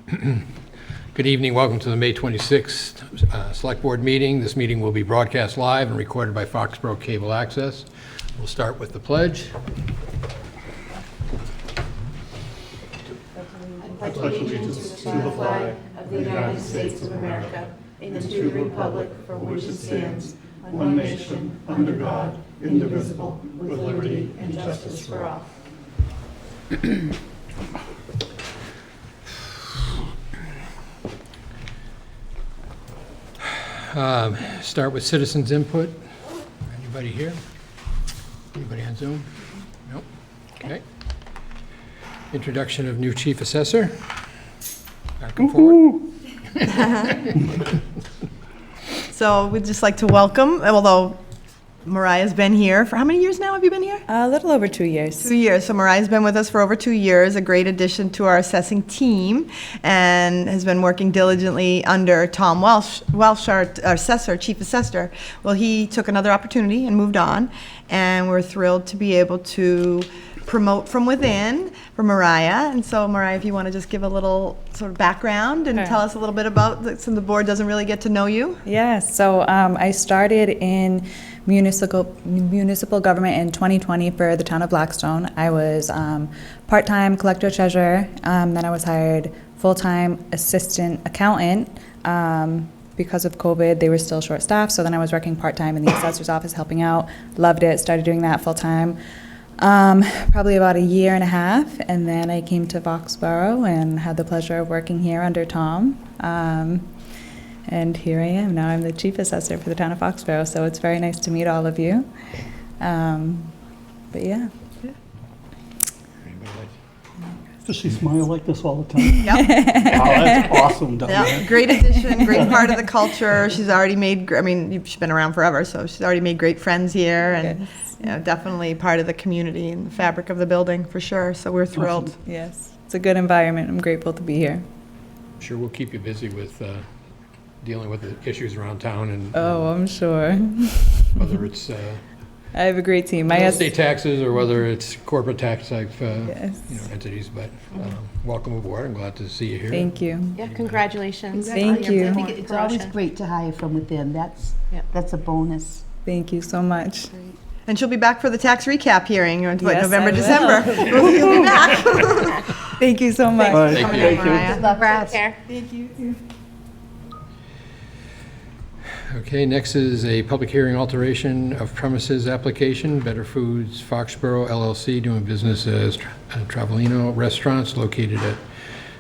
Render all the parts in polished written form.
Good evening. Welcome to the May 26th Select Board meeting. This meeting will be broadcast live and recorded by Foxboro Cable Access. We'll start with the pledge. I pledge allegiance to the flag of the United States of America and to the republic for which it stands, one nation, under God, indivisible, with liberty and justice for all. Start with citizens' input. Anybody here? Anybody on Zoom? Nope. Okay. Introduction of new chief assessor. Back and forward. So we'd just like to welcome, although Miriah's been here for how many years now have you been here? A little over 2 years. 2 years. So Miriah's been with us for over 2 years, a great addition to our assessing team, and has been working diligently under Tom Welsh, our assessor, chief assessor. Well, he took another opportunity and moved on, and we're thrilled to be able to promote from within for Miriah. And so, Miriah, if you want to just give a little sort of background and Sure. tell us a little bit about, so the board doesn't really get to know you. Yes, so I started in municipal government in 2020 for the town of Blackstone. I was part-time collector treasurer, then I was hired full-time assistant accountant. Because of COVID, they were still short-staffed, so then I was working part-time in the assessor's office helping out. Loved it, started doing that full-time. Probably about a year and a half, and then I came to Foxboro and had the pleasure of working here under Tom. And here I am now. I'm the chief assessor for the town of Foxboro, so it's very nice to meet all of you. But yeah. Anybody like- Does she smile like this all the time? Yep. Wow, that's awesome, doesn't Yeah, it? great addition, great part of the culture. She's already made, I mean, she's been around forever, so she's already made great friends here, and you know, definitely part of the community and the fabric of the building, for sure. So we're thrilled. Yes, it's a good environment. I'm grateful to be here. I'm sure we'll keep you busy with dealing with the issues around town and Oh, I'm sure. whether it's I have a great team. My real estate taxes or whether it's corporate tax type Yes. entities. But welcome aboard. I'm glad to see you here. Thank you. Yeah, congratulations. Thank you. I think it's It's always awesome. great to hire from within. Yep. That's a bonus. Thank you so much. And she'll be back for the tax recap hearing, what, Yes, November, I will. December. You'll be back. Thank you so much. All right, Thank you. thank you. Miriah. Take care. Thank you. Okay, next is a public hearing alteration of premises application, Better Foods Foxboro LLC, doing business as Tavolino Restaurants located at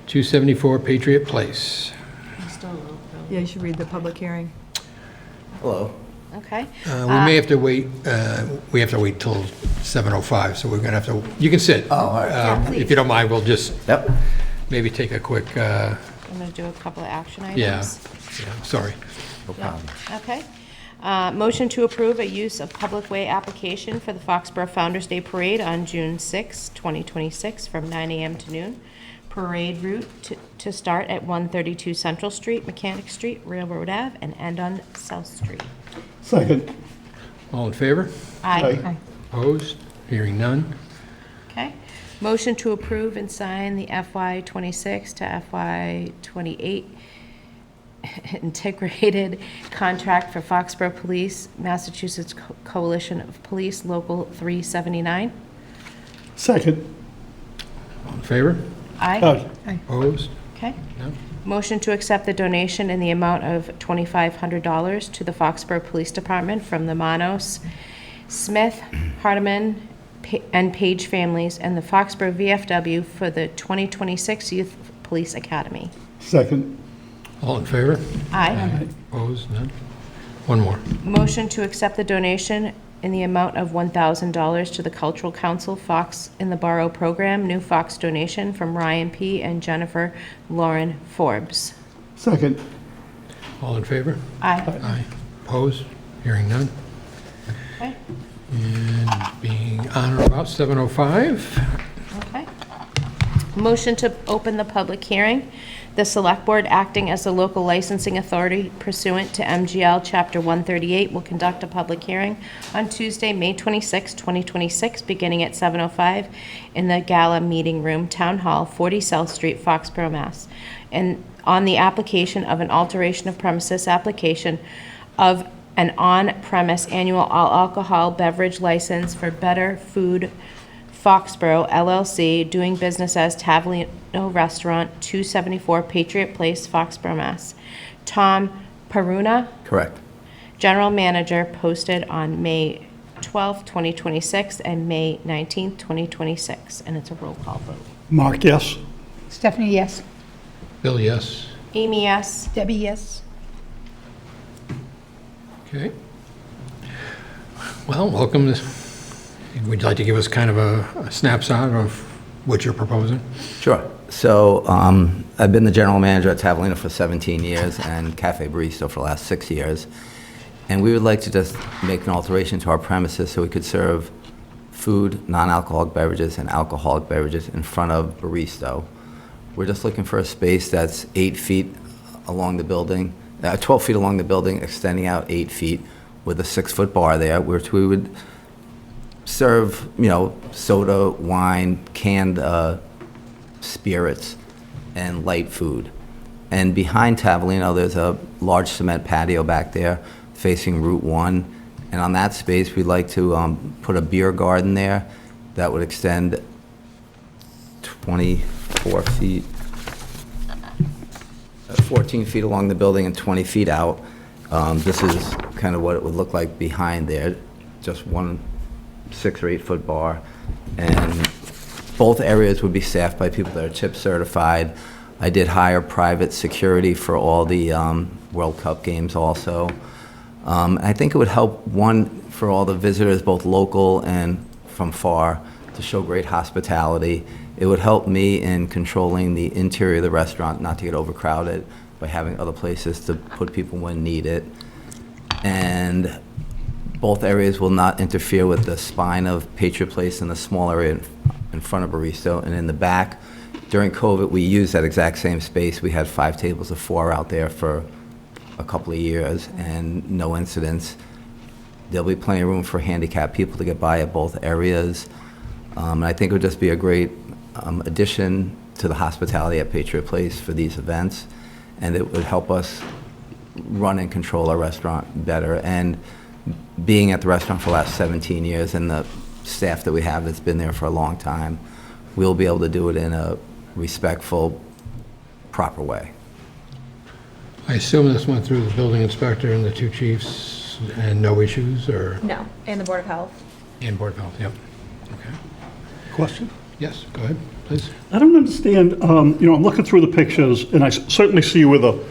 274 Patriot Place. Yeah, you should read the public hearing. Hello. Okay. We may have to wait, we have to wait till 7:05, so we're gonna have to, you can sit. Oh, all right. Yeah, please. If you don't mind, we'll just Yep. maybe take a quick, I'm going to do a couple of action items. yeah, sorry. No problem. Okay. Motion to approve a use of public way application for the Foxborough Founder's Day Parade on June 6, 2026, from 9 a.m. to noon. Parade route to start at 132 Central Street, Mechanic Street, Railroad Ave, and end on South Street. Second. All in favor? Aye. Opposed? Hearing none. Okay. Motion to approve and sign the FY '26 to FY '28 integrated contract for Foxborough Police, Massachusetts Coalition of Police, Local 379. Second. All in favor? Aye. Opposed? Okay. No? Motion to accept the donation in the amount of $2,500 to the Foxborough Police Department from the Manos, Smith, Hardeman, and Page families and the Foxborough VFW for the 2026 Youth Police Academy. Second. All in favor? Aye. Opposed? None? One more. Motion to accept the donation in the amount of $1,000 to the Cultural Council Fox in the Barre program, new Fox donation from Ryan P. and Jennifer Lauren Forbes. Second. All in favor? Aye. Aye. Opposed? Hearing none. Okay. And being on or about 7:05. Okay. Motion to open the public hearing. The Select Board, acting as the local licensing authority pursuant to MGL Chapter 138, will conduct a public hearing on Tuesday, May 26, 2026, beginning at 7:05 in the Gala Meeting Room, Town Hall, 40 South Street, Foxborough, Mass. And on the application of an alteration of premises application of an on-premise annual all-alcohol beverage license for Better Food Foxboro LLC, doing business as Tavolino Restaurant, 274 Patriot Place, Foxborough, Mass. Tom Peruna, Correct. General Manager, posted on May 12, 2026, and May 19, 2026, and it's a roll call vote. Mark, yes. Stephanie, yes. Bill, yes. Amy, yes. Debbie, yes. Okay. Well, welcome. Would you like to give us kind of a snapshot of what you're proposing? Sure. So I've been the general manager at Tavolino for 17 years and Cafe Barista for the last 6 years. And we would like to just make an alteration to our premises so we could serve food, non-alcoholic beverages, and alcoholic beverages in front of Barista. We're just looking for a space that's 8 feet along the building, 12 feet along the building, extending out 8 feet with a 6-foot bar there, which we would serve, soda, wine, canned spirits, and light food. And behind Tavolino, there's a large cement patio back there facing Route 1. And on that space, we'd like to put a beer garden there that would extend 24 feet, 14 feet along the building and 20 feet out. This is kind of what it would look like behind there, just one 6 or 8 foot bar. And both areas would be staffed by people that are chip certified. I did hire private security for all the World Cup games also. I think it would help, one, for all the visitors, both local and from far, to show great hospitality. It would help me in controlling the interior of the restaurant, not to get overcrowded, by having other places to put people when needed. And both areas will not interfere with the spine of Patriot Place and the small area in front of Barista. And in the back, during COVID, we used that exact same space. We had 5 tables of 4 out there for a couple of years and no incidents. There'll be plenty of room for handicapped people to get by at both areas. And I think it would just be a great addition to the hospitality at Patriot Place for these events. And it would help us run and control our restaurant better. And being at the restaurant for the last 17 years and the staff that we have that's been there for a long time, we'll be able to do it in a respectful, proper way. I assume this went through the building inspector and the 2 chiefs and no issues, or? No, and the Board of Health. And Board of Health, yep. Okay. Question? Yes, go ahead, please. I don't understand, I'm looking through the pictures, and I certainly see where the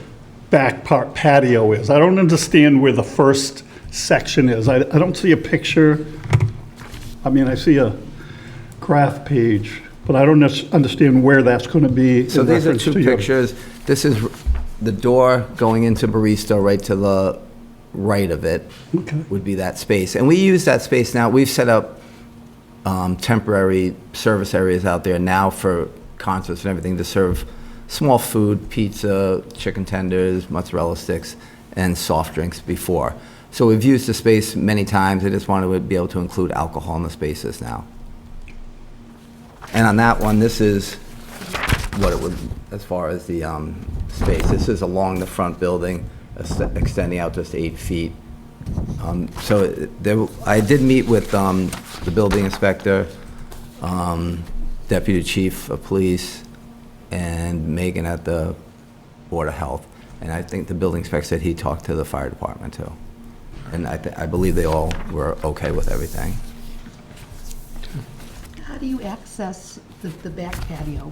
back part patio is. I don't understand where the first section is. I don't see a picture. I mean, I see a Kraft page, but I don't understand where that's going to be. So in these are reference 2 to your- pictures. This is the door going into Barista, right to the right of it Okay. would be that space. And we use that space now. We've set up temporary service areas out there now for concerts and everything to serve small food, pizza, chicken tenders, mozzarella sticks, and soft drinks before. So we've used the space many times. I just wanted to be able to include alcohol in the spaces now. And on that one, this is what it would, as far as the space. This is along the front building, extending out just 8 feet. I did meet with the building inspector, deputy chief of police, and Megan at the Board of Health. And I think the building inspector said he talked to the fire department too. And I believe they all were okay with everything. How do you access the back patio?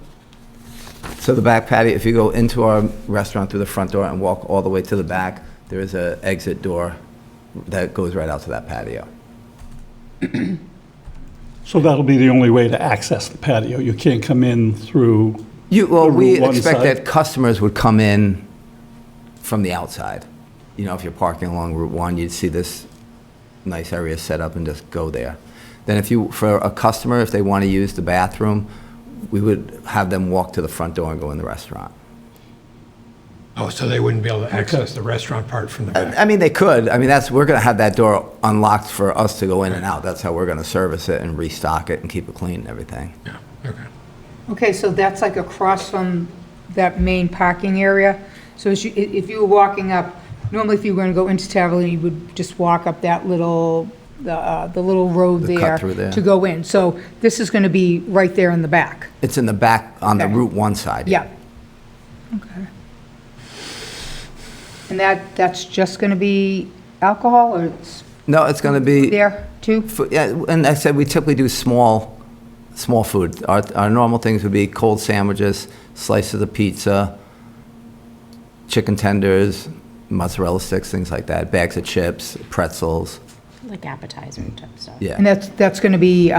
So the back patio, if you go into our restaurant through the front door and walk all the way to the back, there is an exit door that goes right out to that patio. So that'll be the only way to access the patio. You can't come in through Well, the we Route 1 expect side? that customers would come in from the outside. If you're parking along Route 1, you'd see this nice area set up and just go there. Then for a customer, if they want to use the bathroom, we would have them walk to the front door and go in the restaurant. Oh, so they wouldn't be able to access the restaurant part from the back? I mean, they could. I mean, we're going to have that door unlocked for us to go in and out. That's how we're going to service it and restock it and keep it clean and everything. Yeah, okay. Okay, so that's like across from that main parking area? So if you were walking up, normally if you were going to go into Tavolino, you would just walk up that little, the little road The cut there through there. to go in. So this is going to be right there in the back? It's in the back on the Okay. Route 1 side. Yeah. Okay. And that's just going to be alcohol, or it's No, it's going to be. there too? Yeah, and I said we typically do small food. Our normal things would be cold sandwiches, slices of pizza, chicken tenders, mozzarella sticks, things like that, bags of chips, pretzels. Like appetizer type stuff. Yeah. And that's going to be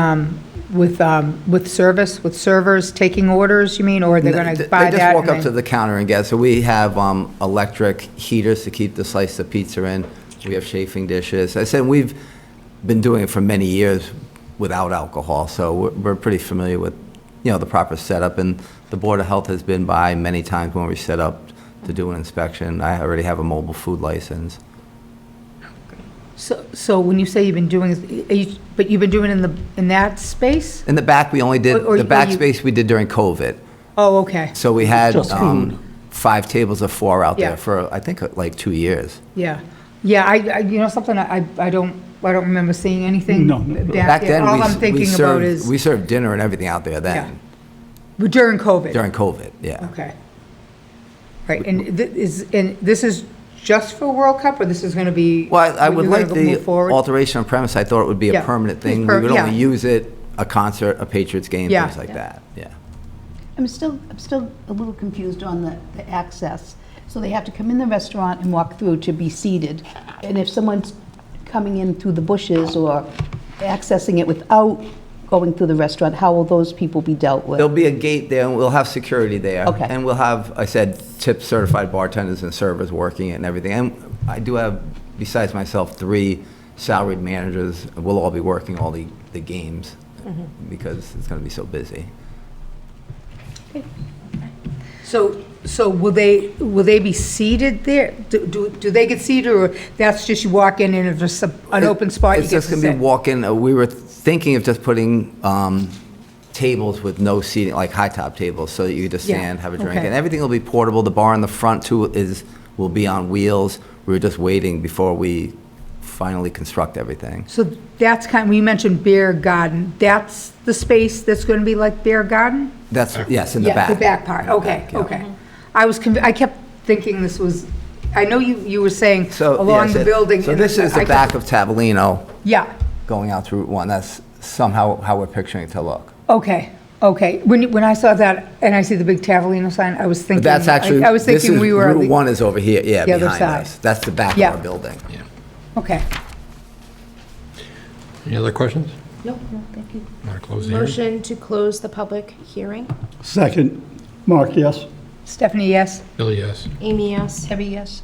with service, with servers taking orders, you mean, or they're going to buy that? They just walk and up to then- the counter and get. So we have electric heaters to keep the slice of pizza in. We have chafing dishes. I said we've been doing it for many years without alcohol, so we're pretty familiar with, the proper setup. And the Board of Health has been by many times when we set up to do an inspection. I already have a mobile food license. So when you say you've been doing, but you've been doing it in that space? In the back, we only did, Or the back you- space we did during COVID. Oh, okay, So we had Just food. 5 tables of 4 out Yeah. there for, I think, like 2 years. yeah. Yeah, I something, I don't remember seeing anything No. Back there. then, All I'm we thinking about served, is we served dinner and everything out there Yeah. then, but during COVID? during COVID, yeah. Okay. Right, and this is just for World Cup, or this is going to be? Well, I would you're gonna like move the forward? alteration of premise. I thought it would be a Yeah. permanent thing. It's We would yeah. only use it a concert, a Patriots game, Yeah. things like that, yeah. I'm still a little confused on the access. So they have to come in the restaurant and walk through to be seated. And if someone's coming in through the bushes or accessing it without going through the restaurant, how will those people be dealt with? There'll be a gate there, and we'll have security there. Okay. And we'll have, I said, tip certified bartenders and servers working it and everything. And I do have, besides myself, 3 salaried managers. We'll all be working all the games because it's going to be so busy. So will they be seated there? Do they get seated, or that's just you walk in and it's just an open spot you It's get just to going to be sit? walk-in. We were thinking of just putting tables with no seating, like high-top tables, so that you could just Yeah, stand, have a drink. okay. And everything will be portable. The bar in the front, too, will be on wheels. We were just waiting before we finally construct everything. So that's when you mentioned beer garden, that's the space that's going to be like beer garden? That's, yes, in the back. Yeah, the back part, In the okay, back, yeah. okay. I kept thinking this was, I know you were saying So, along yes, the building. So and this is I the kept- back of Tavolino Yeah, going out through Route 1. That's somehow how we're picturing it to look. okay. When I saw that and I see the big Tavolino sign, I was thinking. But that's actually, I was this thinking is, we were. Route 1 is over here, yeah, the other behind side. us. That's the back of Yeah. our building. Yeah. Okay. Any other questions? No, thank you. Want to close the hearing? Motion to close the public hearing. Second. Mark, yes? Stephanie, yes? Billy, yes. Amy, yes. Debbie, yes?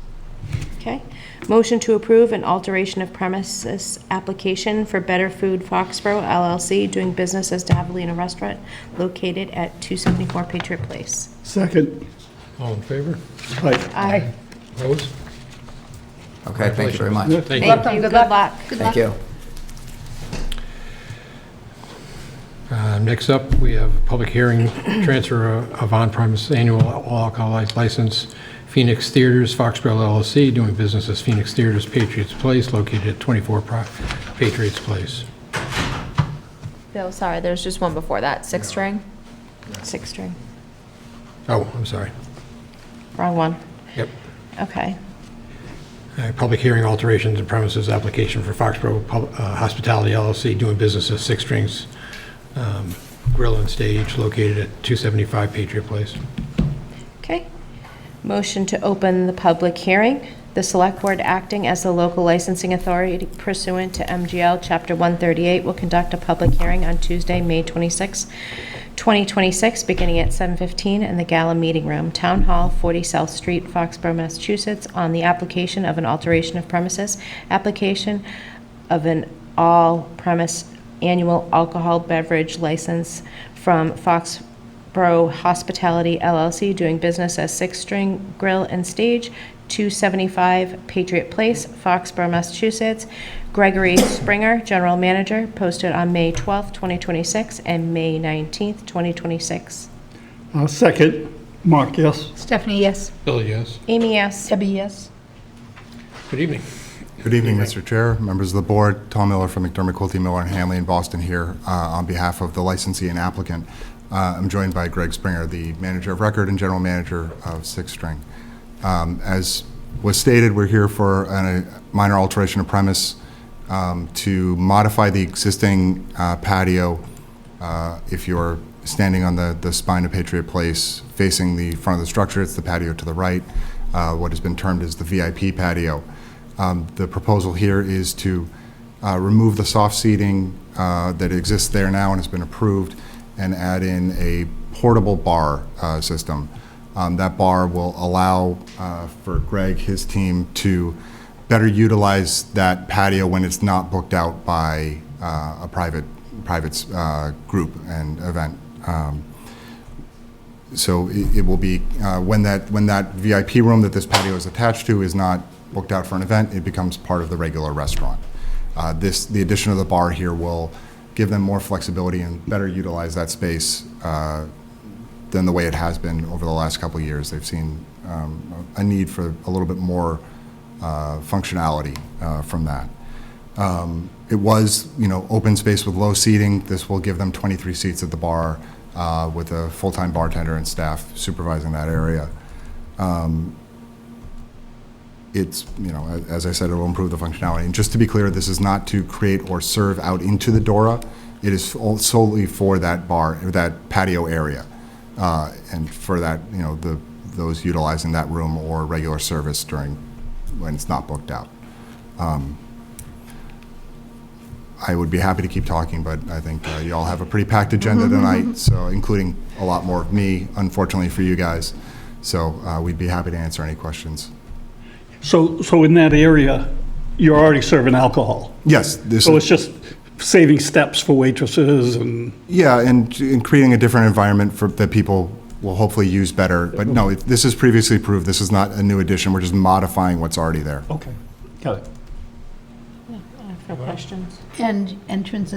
Okay. Motion to approve an alteration of premises application for Better Food Foxborough LLC, doing business as Tavolino Restaurant, located at 274 Patriot Place. Second. All in favor? Aye. Aye. Opposed? Okay, thank you very much. Thank you. Thank you. Good luck. Thank you. Next up, we have public hearing, transfer of on-premise annual all alcohol license, Phoenix Theaters, Foxborough LLC, doing business as Phoenix Theaters, Patriots Place, located at 24 Patriots Place. No, sorry, there's just one before that, 6 string. 6 string. Oh, I'm sorry. Wrong one. Yep. Okay. Public hearing alterations and premises application for Foxborough Hospitality LLC, doing business as Six Strings Grille and Stage, located at 275 Patriot Place. Okay. Motion to open the public hearing. The Select Board, acting as the local licensing authority pursuant to MGL Chapter 138, will conduct a public hearing on Tuesday, May 26, 2026, beginning at 7:15 in the Gala Meeting Room, Town Hall, 40 South Street, Foxborough, Massachusetts, on the application of an alteration of premises, application of an all-premise annual alcohol beverage license from Foxborough Hospitality LLC, doing business as Six String Grill and Stage, 275 Patriot Place, Foxborough, Massachusetts. Gregory Springer, General Manager, posted on May 12th, 2026, and May 19th, 2026. Second, Mark, yes. Stephanie, yes. Bill, yes. Amy, yes. Debbie, yes. Good evening. Good evening, Mr. Chair, members of the board. Tom Miller from McDermott, Quilty, Miller and Hanley in Boston here on behalf of the licensee and applicant. I'm joined by Greg Springer, the manager of record and general manager of Six String. As was stated, we're here for a minor alteration of premise to modify the existing patio. If you're standing on the spine of Patriot Place facing the front of the structure, it's the patio to the right, what has been termed as the VIP patio. The proposal here is to remove the soft seating that exists there now and has been approved and add in a portable bar system. That bar will allow for Greg, his team, to better utilize that patio when it's not booked out by a private group and event. So it will be, when that VIP room that this patio is attached to is not booked out for an event, it becomes part of the regular restaurant. The addition of the bar here will give them more flexibility and better utilize that space than the way it has been over the last couple of years. They've seen a need for a little bit more functionality from that. It was, open space with low seating. This will give them 23 seats at the bar with a full-time bartender and staff supervising that area. It's, as I said, it will improve the functionality. And just to be clear, this is not to create or serve out into the Dora. It is solely for that bar, or that patio area, and for that, those utilizing that room or regular service when it's not booked out. I would be happy to keep talking, but I think you all have a pretty packed agenda tonight, so including a lot more of me, unfortunately for you guys. So we'd be happy to answer any questions. So in that area, you're already serving alcohol? Yes. So it's just saving steps for waitresses and... Yeah, and creating a different environment that people will hopefully use better. But no, this is previously approved. This is not a new addition. We're just modifying what's already there. Okay, got it. For questions? And entrance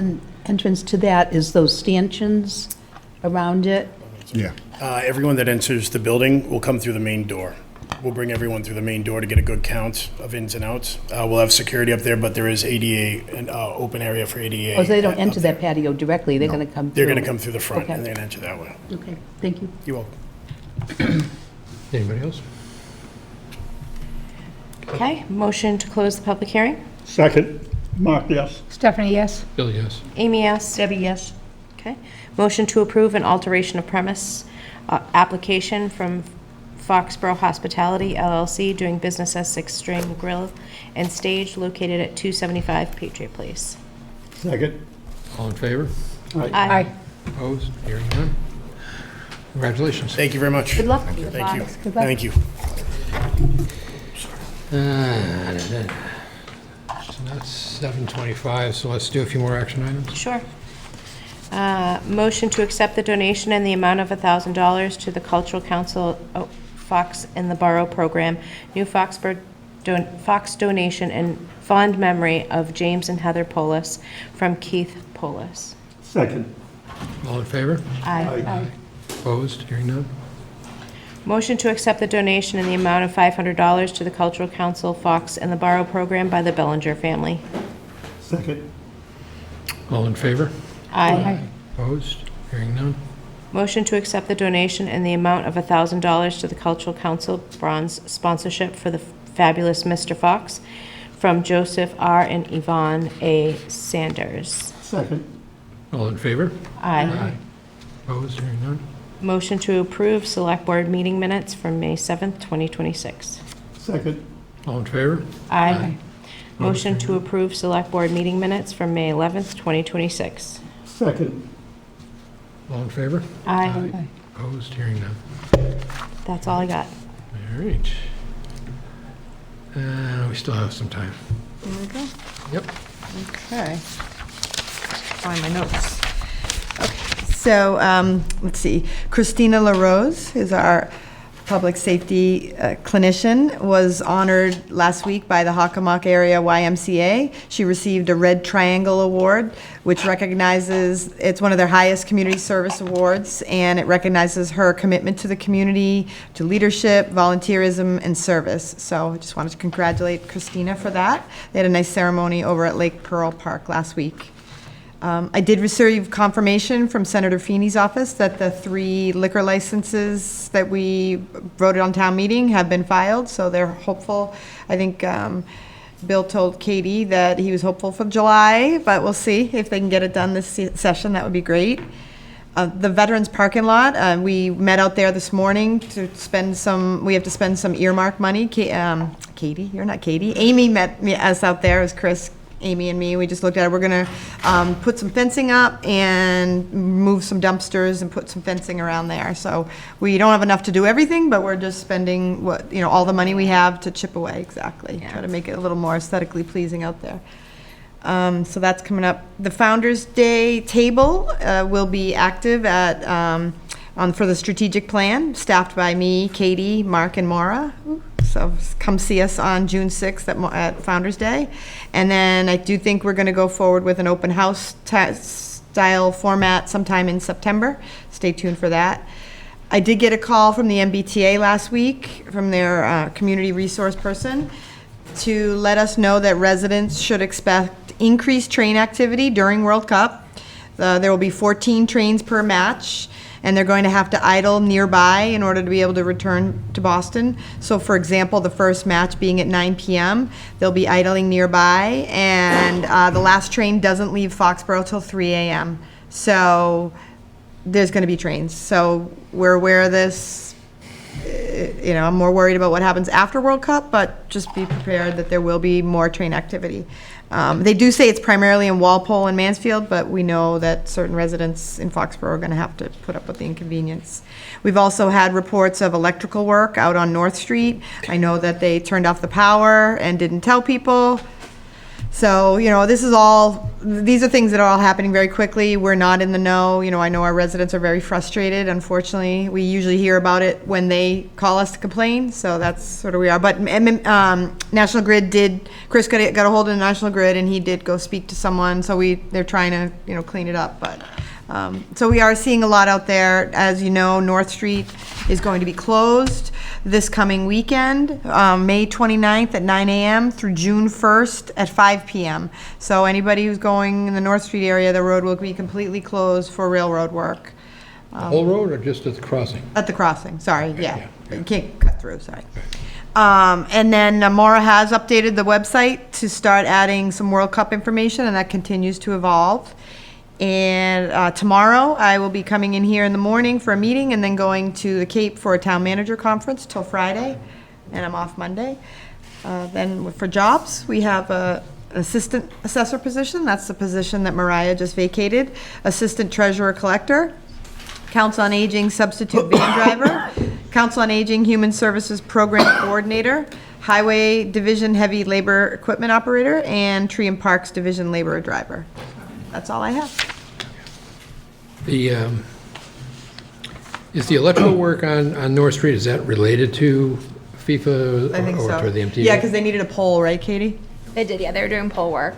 to that is those stanchions around it? Yeah. Everyone that enters the building will come through the main door. We'll bring everyone through the main door to get a good count of ins and outs. We'll have security up there, but there is ADA, an open area for ADA. Oh, so they don't up enter there. that patio directly, they're going to come through? They're going to come through the front, Okay. and they're going to enter that way. Okay, thank you. You're welcome. Anybody else? Okay, motion to close the public hearing? Second, Mark, yes. Stephanie, yes. Bill, yes. Amy, yes. Debbie, yes. Okay. Motion to approve an alteration of premise application from Foxborough Hospitality LLC, doing business as Six String Grill and Stage, located at 275 Patriot Place. Second. All in favor? Aye. Opposed? Hearing none. Congratulations. Thank you very much. Good luck. Thank you. Good luck. Thank you. So that's 7:25, so let's do a few more action items. Sure. Motion to accept the donation in the amount of $1,000 to the Cultural Council Fox in the Barre program, new Foxborough Fox donation in fond memory of James and Heather Polis, from Keith Polis. Second. All in favor? Aye. Opposed? Hearing none. Motion to accept the donation in the amount of $500 to the Cultural Council Fox in the Barre program by the Bellinger family. Second. All in favor? Aye. Opposed? Hearing none. Motion to accept the donation in the amount of $1,000 to the Cultural Council Bronze sponsorship for the fabulous Mr. Fox, from Joseph R. and Yvonne A. Sanders. Second. All in favor? Aye. Opposed? Hearing none. Motion to approve Select Board meeting minutes from May 7th, 2026. Second. All in favor? Aye. Motion to approve Select Board meeting minutes from May 11th, 2026. Second. All in favor? Aye. Opposed? Hearing none. That's all I got. All right. We still have some time. There we go. Yep. Okay. Find my notes. Okay, So, let's see, Christina LaRose is our public safety clinician, was honored last week by the Hockomock Area YMCA. She received a Red Triangle Award, which recognizes, it's one of their highest community service awards, and it recognizes her commitment to the community, to leadership, volunteerism, and service. So I just wanted to congratulate Christina for that. They had a nice ceremony over at Lake Pearl Park last week. I did receive confirmation from Senator Feeney's office that the 3 liquor licenses that we voted on town meeting have been filed, so they're hopeful. I think Bill told Katie that he was hopeful for July, but we'll see if they can get it done this session. That would be great. The Veterans Parking Lot, we met out there this morning to spend some, we have to spend some earmark money. Katie, you're not Katie. Amy met us out there, as Chris, Amy and me, we just looked at it. We're gonna put some fencing up and move some dumpsters and put some fencing around there. So we don't have enough to do everything, but we're just spending what, all the money we have to chip away, exactly. Yeah. Try to make it a little more aesthetically pleasing out there. So that's coming up. The Founder's Day table will be active at, for the strategic plan, staffed by me, Katie, Mark, and Maura. So come see us on June 6th at Founder's Day. And then I do think we're going to go forward with an open house style format sometime in September. Stay tuned for that. I did get a call from the MBTA last week from their community resource person to let us know that residents should expect increased train activity during World Cup. There will be 14 trains per match, and they're going to have to idle nearby in order to be able to return to Boston. So for example, the first match being at 9 p.m., they'll be idling nearby, and the last train doesn't leave Foxborough till 3 a.m. So there's going to be trains. So we're aware of this. I'm more worried about what happens after World Cup, but just be prepared that there will be more train activity. They do say it's primarily in Walpole and Mansfield, but we know that certain residents in Foxborough are going to have to put up with the inconvenience. We've also had reports of electrical work out on North Street. I know that they turned off the power and didn't tell people. So, these are things that are all happening very quickly. We're not in the know. I know our residents are very frustrated. Unfortunately, we usually hear about it when they call us to complain, so that's sort of where we are. But National Grid Chris got a hold of the National Grid, and he did go speak to someone, so they're trying to, clean it up. But so we are seeing a lot out there. As you know, North Street is going to be closed this coming weekend, May 29th at 9 a.m. through June 1st at 5 p.m. So anybody who's going in the North Street area, the road will be completely closed for railroad work. The whole road or just at the crossing? At the crossing, sorry, yeah. yeah. You can't cut through, sorry. And then Maura has updated the website to start adding some World Cup information, and that continues to evolve. And tomorrow, I will be coming in here in the morning for a meeting and then going to the Cape for a town manager conference till Friday, and I'm off Monday. Then for jobs, we have an assistant assessor position. That's the position that Miriah just vacated. Assistant treasurer collector, Council on Aging substitute van driver, Council on Aging human services program coordinator, Highway Division heavy labor equipment operator, and Tree and Parks Division labor driver. That's all I have. Is the electrical work on North Street, is that related to FIFA I think or so. to the MTA? Yeah, because they needed a pole, right, Katie? They did, yeah, they were doing pole work.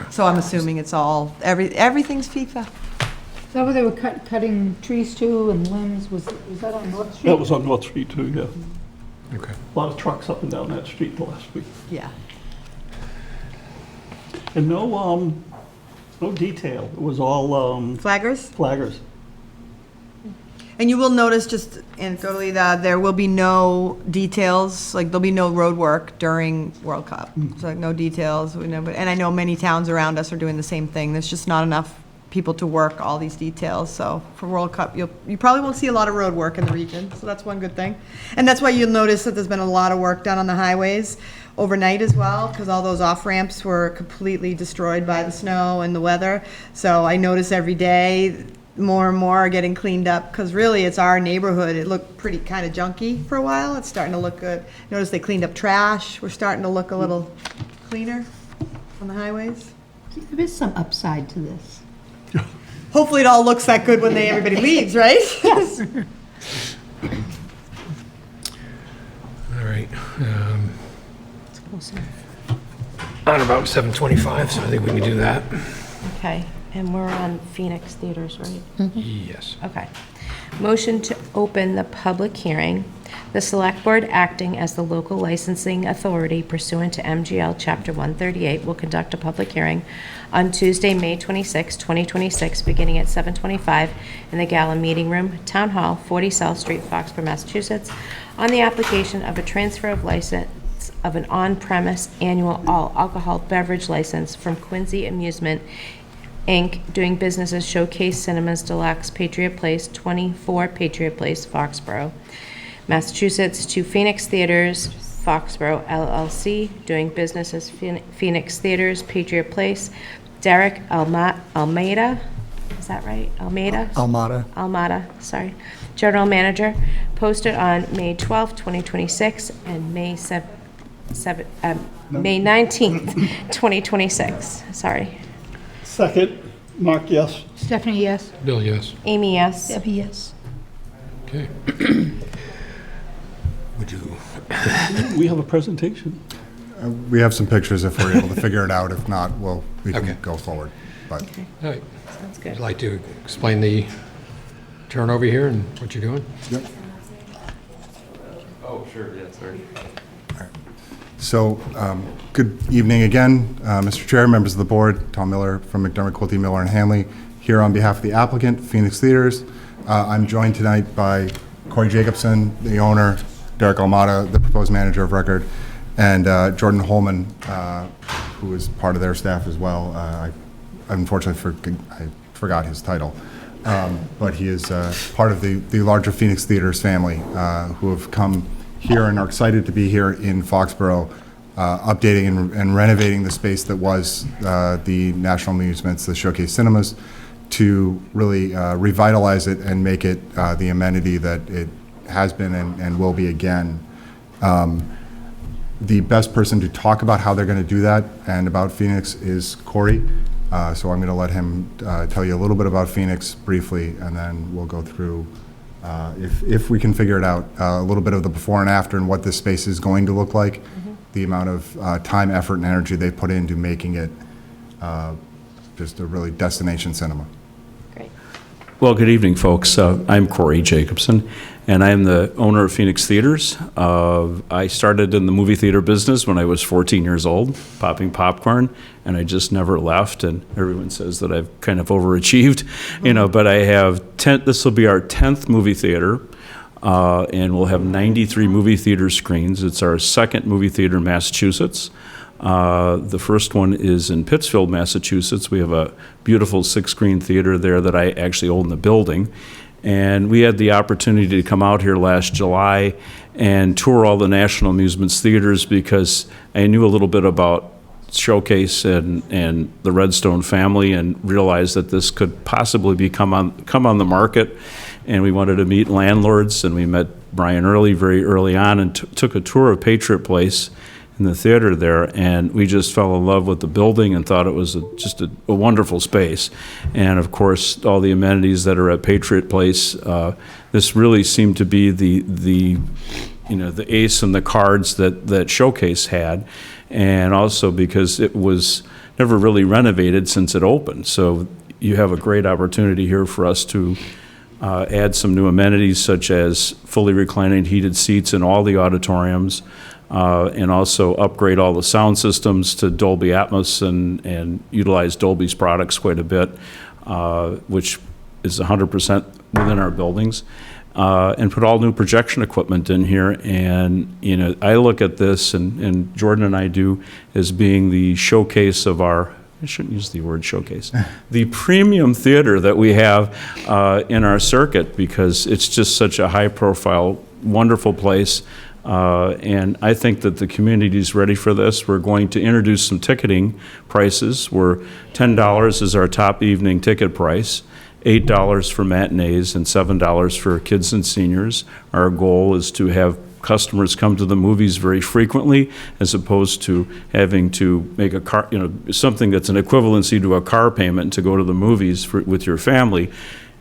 So I'm assuming it's all, everything's FIFA. Is that where they were cutting trees too and limbs? Was that on North Street? That was on North Street too, yeah. Okay. A lot of trucks up and down that street the last week. Yeah. And no detail. It was all Flaggers? flaggers. And you will notice just anecdotally that there will be no details, like there'll be no road work during World Cup. So like no details, and I know many towns around us are doing the same thing. There's just not enough people to work all these details. So for World Cup, you probably won't see a lot of road work in the region. So that's one good thing. And that's why you'll notice that there's been a lot of work done on the highways overnight as well, because all those off ramps were completely destroyed by the snow and the weather. So I notice every day more and more are getting cleaned up, because really it's our neighborhood. It looked pretty kind of junky for a while. It's starting to look good. Notice they cleaned up trash. We're starting to look a little cleaner on the highways. There is some upside to this. Hopefully it all looks that good when everybody leaves, right? Yes. All right. On about 7:25, so I think we can do that. Okay, and we're on Phoenix Theaters, right? Yes. Okay. Motion to open the public hearing. The Select Board, acting as the local licensing authority pursuant to MGL Chapter 138, will conduct a public hearing on Tuesday, May 26, 2026, beginning at 7:25 in the Gala Meeting Room, Town Hall, 40 South Street, Foxborough, Massachusetts, on the application of a transfer of license of an on-premise annual all alcohol beverage license from Quincy Amusement Inc., doing business as Showcase Cinemas Deluxe, Patriot Place, 24 Patriot Place, Foxborough, Massachusetts, to Phoenix Theaters, Foxborough LLC, doing business as Phoenix Theaters, Patriot Place, Derek Almeida, is that right? Almada, sorry. General Manager, posted on May 12th, 2026, and May 19th, 2026, sorry. Second, Mark, yes. Stephanie, yes? Bill, yes. Amy, yes. Debbie, yes. Okay. Would you? We have a presentation. We have some pictures if we're able to figure it out. If not, we Okay. can go forward. But All right. Sounds Would good. you like to explain the turnover here and what you're doing? Yep. Oh, sure, yeah, sorry. So, good evening again, Mr. Chair, members of the board. Tom Miller from McDermott, Quilty, Miller and Hanley, here on behalf of the applicant, Phoenix Theaters. I'm joined tonight by Corey Jacobson, the owner, Derek Almada, the proposed manager of record, and Jordan Holman, who is part of their staff as well. I unfortunately forgot his title, but he is part of the larger Phoenix Theaters family, who have come here and are excited to be here in Foxborough, updating and renovating the space that was the National Amusements, the Showcase Cinemas, to really revitalize it and make it the amenity that it has been and will be again. The best person to talk about how they're going to do that and about Phoenix is Corey. So I'm going to let him tell you a little bit about Phoenix briefly, and then we'll go through, if we can figure it out, a little bit of the before and after and what this space is going to look like, the amount of time, effort, and energy they put into making it just a really destination cinema. Great. Well, good evening, folks. I'm Corey Jacobson, and I'm the owner of Phoenix Theaters. I started in the movie theater business when I was 14 years old, popping popcorn, and I just never left, and everyone says that I've kind of overachieved, but I have this will be our 10th movie theater, and we'll have 93 movie theater screens. It's our second movie theater in Massachusetts. The first one is in Pittsfield, Massachusetts. We have a beautiful 6-screen theater there that I actually own the building. And we had the opportunity to come out here last July and tour all the National Amusements theaters because I knew a little bit about Showcase and the Redstone family and realized that this could possibly come on the market. And we wanted to meet landlords, and we met Brian very early on and took a tour of Patriot Place in the theater there, and we just fell in love with the building and thought it was just a wonderful space. And of course, all the amenities that are at Patriot Place, this really seemed to be the ace in the cards that Showcase had, and also because it was never really renovated since it opened. So you have a great opportunity here for us to add some new amenities such as fully reclining heated seats in all the auditoriums, and also upgrade all the sound systems to Dolby Atmos and utilize Dolby's products quite a bit, which is 100% within our buildings, and put all new projection equipment in here. And, I look at this, and Jordan and I do, as being the showcase of our, I shouldn't use the word showcase, the premium theater that we have in our circuit, because it's just such a high-profile, wonderful place. And I think that the community is ready for this. We're going to introduce some ticketing prices where $10 is our top evening ticket price, $8 for matinees, and $7 for kids and seniors. Our goal is to have customers come to the movies very frequently, as opposed to having to make a car, something that's an equivalency to a car payment to go to the movies with your family.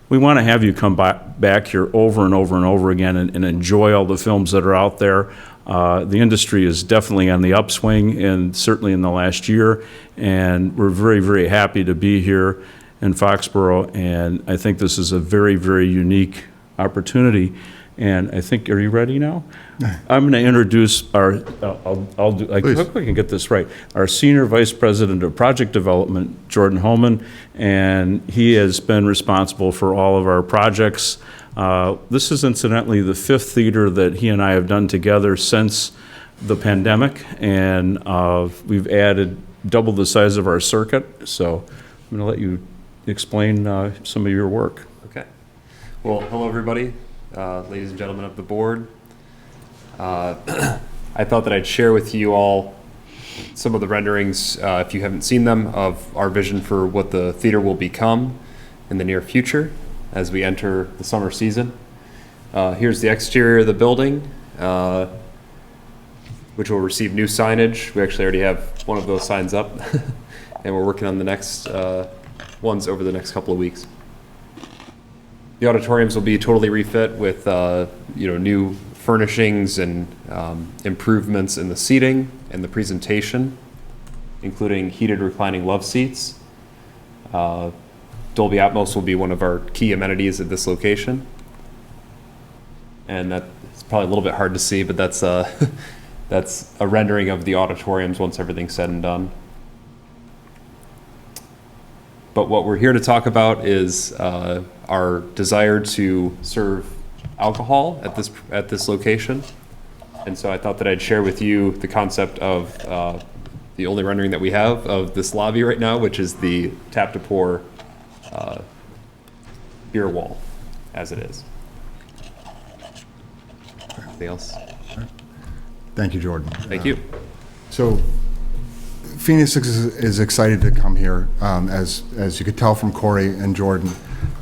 We want to have you come back here over and over and over again and enjoy all the films that are out there. The industry is definitely on the upswing, and certainly in the last year, and we're very, very happy to be here in Foxborough, and I think this is a very, very unique opportunity. And I think, are you ready now? I'm going to introduce our, I'll do, I hope I can get this right, our Senior Vice President of Project Development, Jordan Holman, and he has been responsible for all of our projects. This is incidentally the 5th theater that he and I have done together since the pandemic, and we've added double the size of our circuit, so I'm going to let you explain some of your work. Okay. Well, hello everybody, ladies and gentlemen of the board. I thought that I'd share with you all some of the renderings, if you haven't seen them, of our vision for what the theater will become in the near future as we enter the summer season. Here's the exterior of the building, which will receive new signage. We actually already have one of those signs up, and we're working on the next ones over the next couple of weeks. The auditoriums will be totally refit with new furnishings and improvements in the seating and the presentation, including heated reclining love seats. Dolby Atmos will be one of our key amenities at this location. And that's probably a little bit hard to see, but that's that's a rendering of the auditoriums once everything's said and done. But what we're here to talk about is our desire to serve alcohol at this location. And so I thought that I'd share with you the concept of the only rendering that we have of this lobby right now, which is the tap to pour beer wall as it is. Anything else? Thank you, Jordan. Thank you. So Phoenix is excited to come here, as you could tell from Corey and Jordan.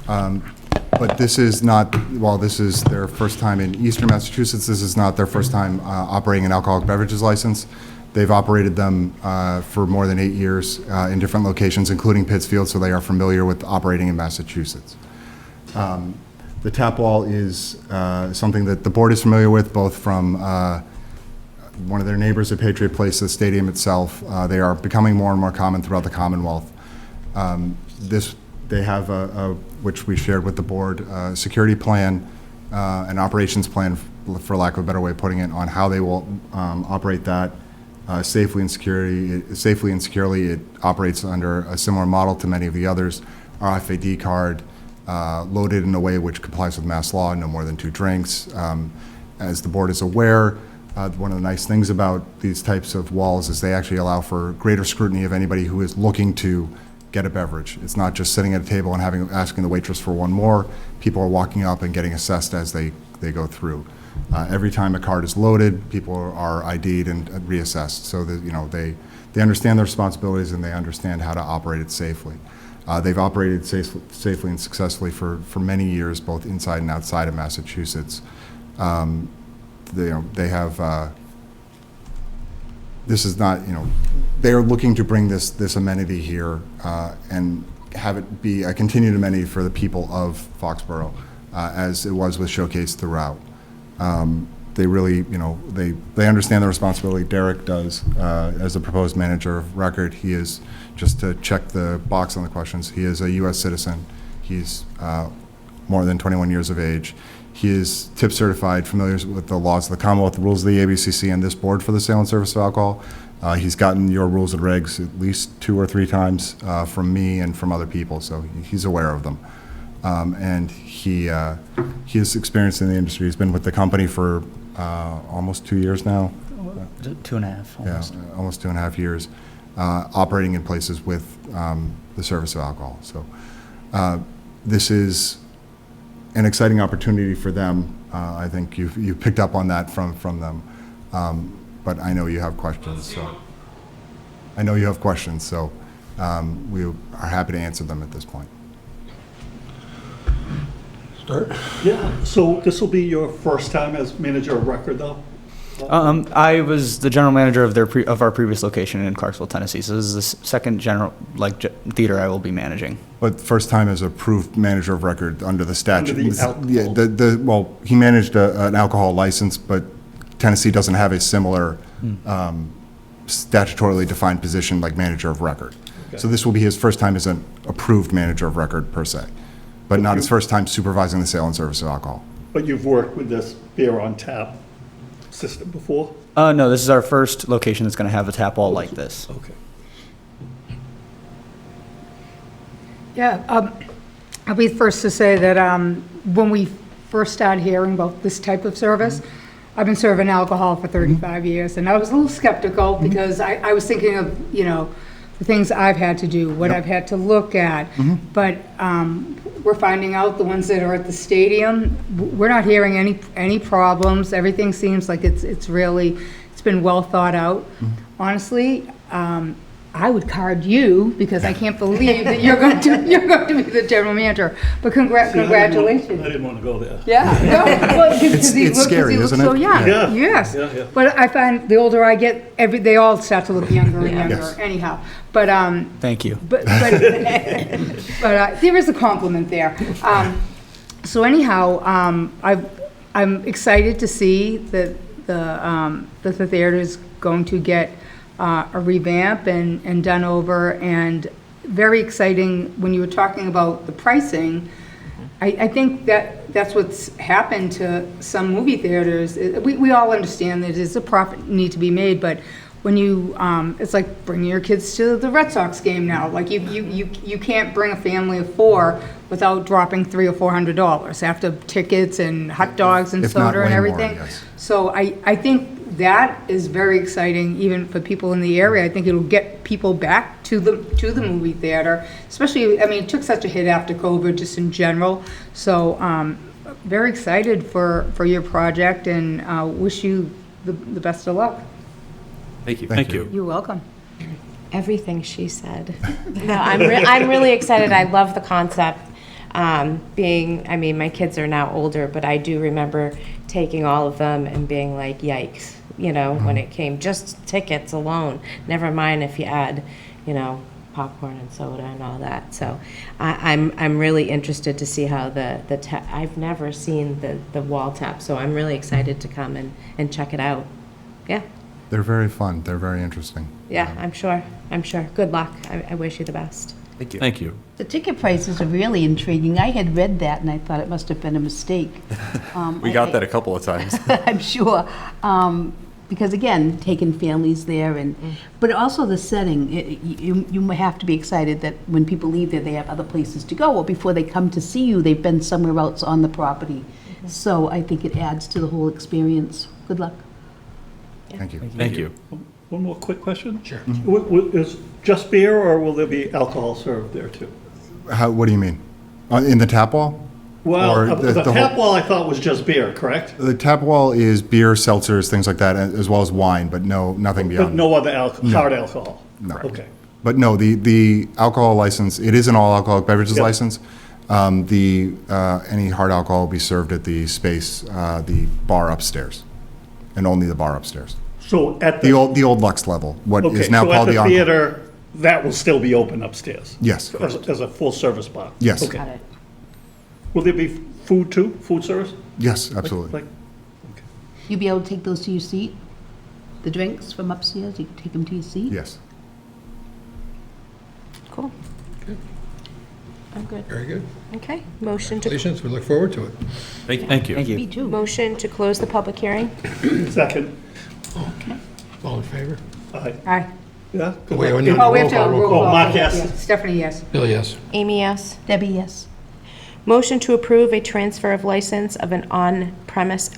But this is not, while this is their first time in Eastern Massachusetts, this is not their first time operating an alcoholic beverages license. They've operated them for more than 8 years in different locations, including Pittsfield, so they are familiar with operating in Massachusetts. The tap wall is something that the board is familiar with, both from one of their neighbors at Patriot Place, the stadium itself. They are becoming more and more common throughout the Commonwealth. They have which we shared with the board, security plan, an operations plan, for lack of a better way of putting it, on how they will operate that safely and securely. It operates under a similar model to many of the others. RFID card, loaded in a way which complies with Mass law, no more than 2 drinks. As the board is aware, one of the nice things about these types of walls is they actually allow for greater scrutiny of anybody who is looking to get a beverage. It's not just sitting at a table and asking the waitress for one more. People are walking up and getting assessed as they go through. Every time a card is loaded, people are ID'd and reassessed, so that they understand their responsibilities and they understand how to operate it safely. They've operated safely and successfully for many years, both inside and outside of Massachusetts. They have. This is not, they are looking to bring this amenity here and have it be a continued amenity for the people of Foxborough, as it was with Showcase throughout. They really, they understand the responsibility. Derek does, as the proposed manager of record. He is, just to check the box on the questions, he is a U.S. citizen. He's more than 21 years of age. He is tip certified, familiar with the laws of the Commonwealth, the rules of the ABCC, and this board for the sale and service of alcohol. He's gotten your rules and regs at least 2 or 3 times from me and from other people, so he's aware of them. And he is experienced in the industry. He's been with the company for almost 2 years now. 2.5, almost. Yeah, almost 2.5 years, operating in places with the service of alcohol. So this is an exciting opportunity for them. I think you picked up on that from them. But I know you have questions, so we are happy to answer them at this point. Start. Yeah, so this will be your first time as manager of record, though? I was the general manager of of our previous location in Clarksville, Tennessee. So this is the second general theater I will be managing. But first time as approved manager of record under the statute. Under the alcohol. Yeah, well, he managed an alcohol license, but Tennessee doesn't have a similar statutorily defined position like manager of record. So this will be his first time as an approved manager of record per se, but not his first time supervising the sale and service of alcohol. But you've worked with this beer on tap system before? No, this is our first location that's going to have a tap wall like this. Okay. Yeah, I'll be the first to say that when we first started hearing about this type of service, I've been serving alcohol for 35 years, and I was a little skeptical because I was thinking of, you know, the things I've had to do, what I've had to look at. But we're finding out the ones that are at the stadium, we're not hearing any problems. Everything seems like it's been well thought out. Honestly, I would card you because I can't believe that you're going to be the general manager. But congratulations. I didn't want to go there. Yeah, no, well, because It's scary, isn't it? so young. Yeah. Yes. Yeah. But I find the older I get, they all start to look younger and younger. Yes. Anyhow, but Thank you. but there is a compliment there. So anyhow, I'm excited to see that the theater is going to get a revamp and done over, and very exciting when you were talking about the pricing. I think that's what's happened to some movie theaters. We all understand that there's a profit need to be made, but when you, it's like bringing your kids to the Red Sox game now. Like you can't bring a family of 4 without dropping $300 or $400 after tickets and hot dogs and If not soda and way more, everything. yes. So I think that is very exciting, even for people in the area. I think it'll get people back to the movie theater, especially, I mean, it took such a hit after COVID, just in general. So very excited for your project, and wish you the best of luck. Thank you. Thank you. You're welcome. Everything she said. No, I'm really excited. I love the concept. I mean, my kids are now older, but I do remember taking all of them and being like, yikes, you know, when it came just tickets alone, never mind if you add, you know, popcorn and soda and all that. So I'm really interested to see how I've never seen the wall tap, so I'm really excited to come and check it out. Yeah. They're very fun. They're very interesting. Yeah, I'm sure. Good luck. I wish you the best. Thank you. Thank you. The ticket prices are really intriguing. I had read that, and I thought it must have been a mistake. We got that a couple of times. I'm sure. Because again, taking families there, but also the setting, you have to be excited that when people leave there, they have other places to go, or before they come to see you, they've been somewhere else on the property. So I think it adds to the whole experience. Good luck. Thank you. Thank you. One more quick question? Sure. Is just beer, or will there be alcohol served there too? What do you mean? In the tap wall? Well, Or the whole- tap wall I thought was just beer, correct? The tap wall is beer, seltzers, things like that, as well as wine, but nothing But beyond. no other hard alcohol? No. Okay. But no, the alcohol license, it is an all alcoholic beverages Yep. license. Any hard alcohol will be served at the space, the bar upstairs, and only the bar upstairs. So at The old Lux level, what okay, is now so called at the the Encore. theater, that will still be open upstairs? Yes. As a full-service bar? Yes. Okay. Got it. Will there be food too, food service? Yes, absolutely. Like- You'll be able to take those to your seat? The drinks from upstairs, you can take them to your seat? Yes. Cool. I'm good. Very good. Okay. Motion to Congratulations, we look forward to it. Thank you. Thank Me you. too. motion to close the public hearing. Second? All in favor? Aye. Aye. Yeah? Wait, we need Oh, we have to roll roll call. call. Mark, yes. Yeah, Stephanie, yes. Bill, yes. Amy, yes. Debbie, yes. Motion to approve a transfer of license of an on-premise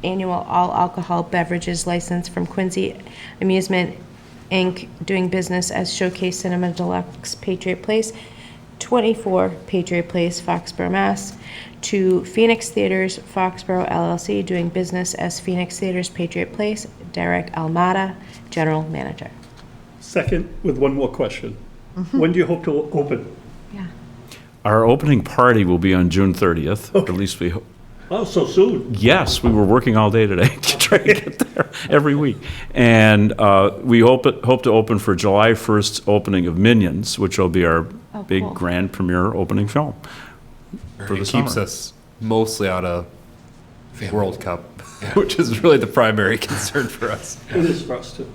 annual all-alcohol beverages license from Quincy Amusement, Inc., doing business as Showcase Cinema Deluxe, Patriot Place, 24 Patriot Place, Foxborough, Mass., to Phoenix Theaters, Foxborough LLC, doing business as Phoenix Theaters, Patriot Place, Derek Almada, General Manager. Second, with one more question. When do you hope to open? Yeah. Our opening party will be on June 30th, at least we hope. Oh, so soon. Yes, we were working all day today to try to get there every week. And we hope to open for July 1st opening of Minions, which will be our big cool. grand premiere opening film for the It summer. keeps us mostly out of World Cup, which is really the primary concern for us. It is for us, too.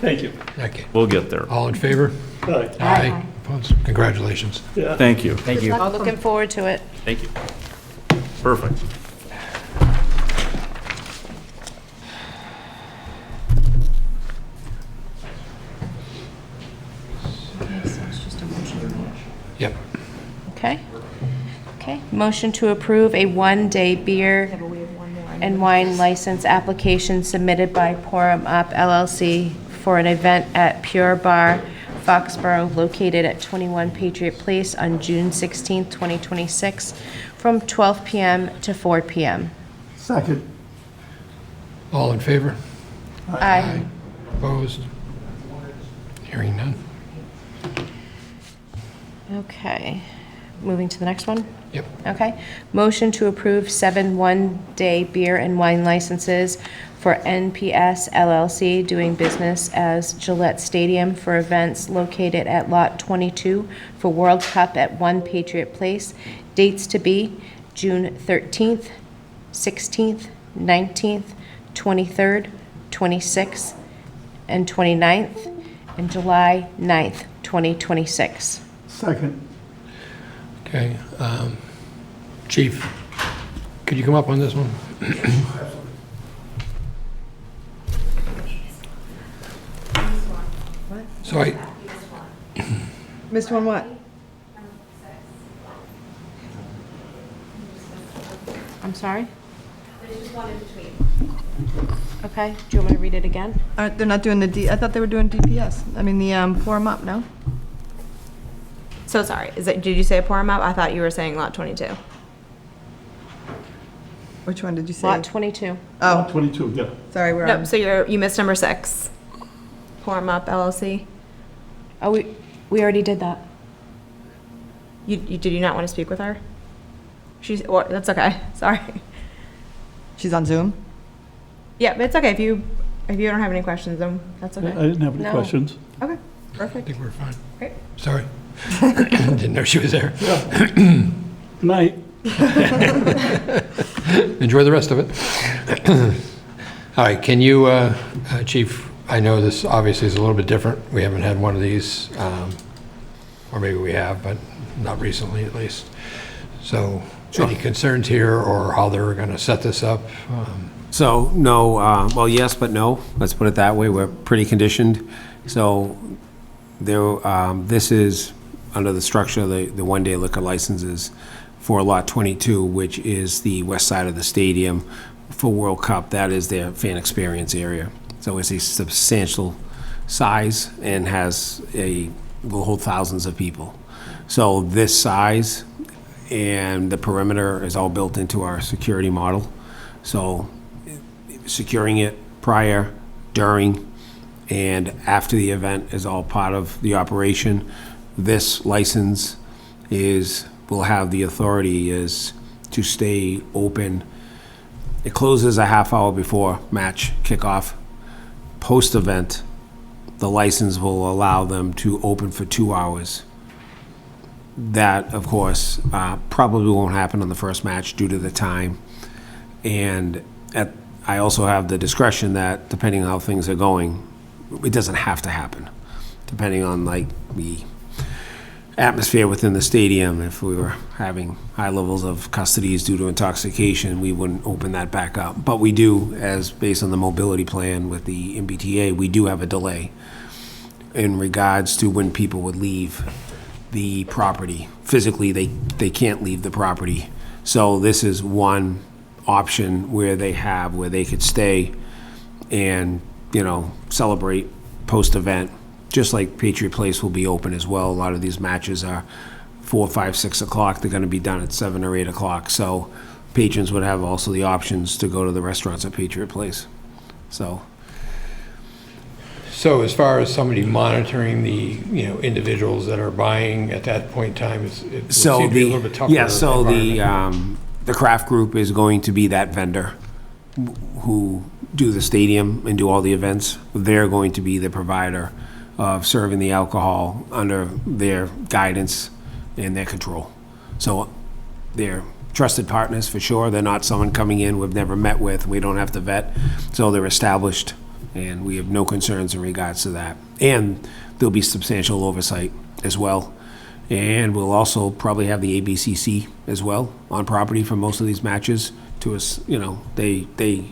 Thank you. Okay. We'll get there. All in favor? Aye. Aye. Opposed? Congratulations. Yeah. Thank you. Thank you. Looking forward to it. Thank you. Perfect. Yep. Okay. Okay. Motion to approve a one-day beer and wine license application submitted by Pourum Up LLC for an event at Pure Bar, Foxborough, located at 21 Patriot Place on June 16th, 2026, from 12 p.m. to 4 p.m. Second. All in favor? Aye. Opposed? Hearing none. Okay. Moving to the next one? Yep. Okay. Motion to approve 7 one-day beer and wine licenses for NPS LLC, doing business as Gillette Stadium, for events located at Lot 22 for World Cup at 1 Patriot Place. Dates to be June 13th, 16th, 19th, 23rd, 26th, and 29th, and July 9th, 2026. Second. Okay. Chief, could you come up on this one? So Missed one what? I'm sorry? Okay, do you want me to read it again? They're not doing I thought they were doing DPS. I mean, the Pourum Up, no? So sorry, did you say Pourum Up? I thought you were saying lot 22. Which one did you say? Lot 22. Oh, 22, yeah. sorry, we're Nope, on. so you missed number 6. Pourum Up LLC. Oh, we already did that. Did you not want to speak with her? That's okay, sorry. She's on Zoom? Yeah, it's okay, if you don't have any questions, then that's I okay. didn't have any No. questions. Okay, I perfect. think we're fine. Great. Sorry. Didn't know she was there. Good night. Enjoy the rest of it. All right, can you, Chief, I know this obviously is a little bit different. We haven't had one of these, or maybe we have, but not recently at least. So any concerns here or how they're going to set this up? So, no, well, yes, but no. Let's put it that way. We're pretty conditioned. So, this is under the structure of the one-day liquor licenses for Lot 22, which is the west side of the stadium for World Cup. That is their fan experience area. So it's a substantial size and will hold thousands of people. So this size and the perimeter is all built into our security model. So securing it prior, during, and after the event is all part of the operation. This license will have the authority is to stay open. It closes a half hour before match kickoff. Post-event, the license will allow them to open for 2 hours. That, of course, probably won't happen on the first match due to the time. And I also have the discretion that, depending on how things are going, it doesn't have to happen. Depending on the atmosphere within the stadium, if we were having high levels of custodies due to intoxication, we wouldn't open that back up. But we do, as based on the mobility plan with the MBTA, we do have a delay in regards to when people would leave the property. Physically, they can't leave the property. So this is one option where they could stay and, celebrate post-event. Just like Patriot Place will be open as well. A lot of these matches are 4, 5, 6 o'clock. They're going to be done at 7 or 8 o'clock. So patrons would have also the options to go to the restaurants at Patriot Place. So So as far as somebody monitoring the, individuals that are buying at that point in time, it would So seem to be a the, little bit tougher. yeah, so environment. the Kraft group is going to be that vendor who do the stadium and do all the events. They're going to be the provider of serving the alcohol under their guidance and their control. So they're trusted partners for sure. They're not someone coming in we've never met with, we don't have to vet. So they're established, and we have no concerns in regards to that. And there'll be substantial oversight as well. And we'll also probably have the ABCC as well on property for most of these matches. To us, they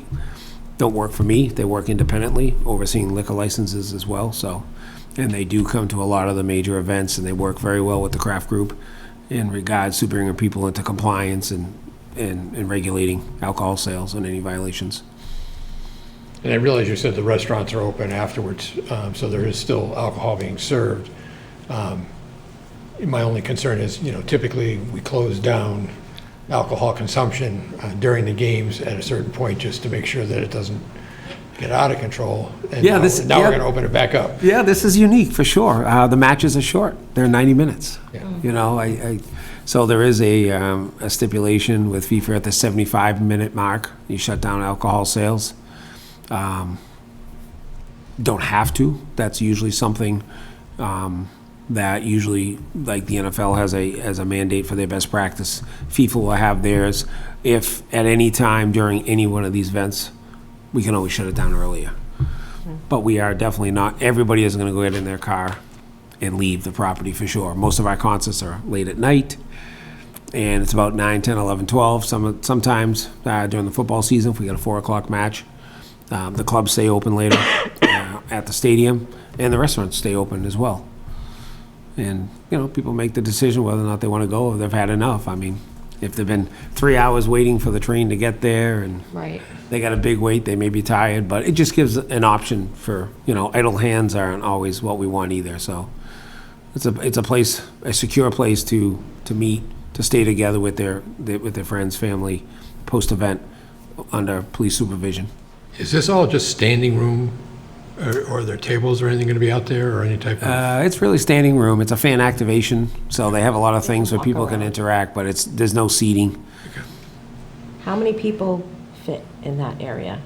don't work for me, they work independently, overseeing liquor licenses as well, so. And they do come to a lot of the major events, and they work very well with the Kraft group in regards to bringing people into compliance and regulating alcohol sales and any violations. And I realize you said the restaurants are open afterwards, so there is still alcohol being served. My only concern is, typically we close down alcohol consumption during the games at a certain point just to make sure that it doesn't get out of control. And Yeah, now we're going to open it back up. Yeah, this is unique for sure. The matches are short; they're 90 minutes. Yeah. So there is a stipulation with FIFA at the 75-minute mark. You shut down alcohol sales. Don't have to. That's usually something that usually, like the NFL has a mandate for their best practice. FIFA will have theirs. If at any time during any one of these events, we can always shut it down earlier. But we are definitely not, everybody is going to go get in their car and leave the property for sure. Most of our concerts are late at night, and it's about 9, 10, 11, 12. Sometimes during the football season, if we got a 4 o'clock match, the clubs stay open later at the stadium, and the restaurants stay open as well. And, people make the decision whether or not they want to go, or they've had enough. I mean, if they've been 3 hours waiting for the train to get there, and Right. they got a big wait, they may be tired, but it just gives an option for, idle hands aren't always what we want either, so. It's a place, a secure place to meet, to stay together with their friends, family, post-event, under police supervision. Is this all just standing room, or are there tables or anything going to be out there, or any type of? It's really standing room. It's a fan activation, so they have a lot of things where people can interact, but there's no seating. How many people fit in that area?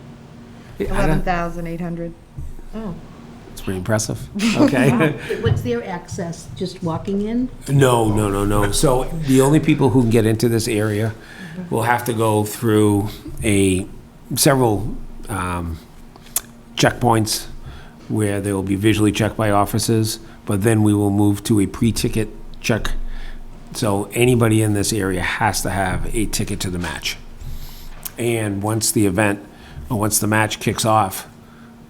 11,800. Oh. It's pretty impressive. Okay. What's their access? Just walking in? No. So the only people who can get into this area will have to go through several checkpoints where they will be visually checked by officers, but then we will move to a pre-ticket check. So anybody in this area has to have a ticket to the match. And once the match kicks off,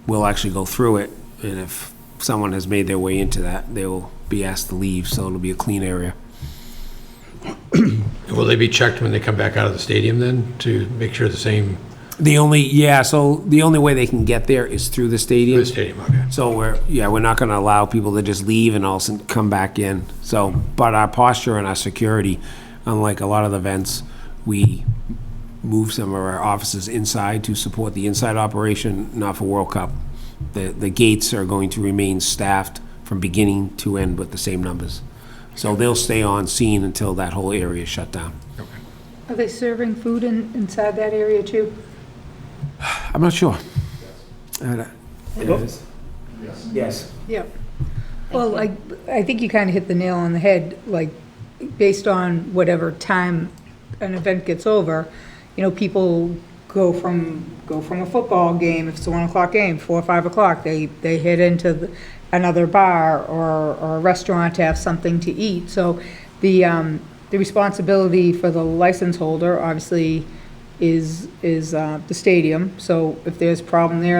we'll actually go through it, and if someone has made their way into that, they will be asked to leave, so it'll be a clean area. Will they be checked when they come back out of the stadium then, to make sure the same? The only way they can get there is through the stadium. The stadium, okay. So we're not gonna allow people to just leave and all of a sudden come back in. So, but our posture and our security, unlike a lot of the events, we move some of our officers inside to support the inside operation, not for World Cup. The gates are going to remain staffed from beginning to end with the same numbers. So they'll stay on scene until that whole area is shut down. Are they serving food inside that area too? I'm not sure. Yes. Yep. Well, I think you kind of hit the nail on the head, like, based on whatever time an event gets over, people go from a football game, if it's a 1 o'clock game, 4 or 5 o'clock, they head into another bar or a restaurant to have something to eat. So the responsibility for the license holder, obviously, is the stadium. So if there's a problem there,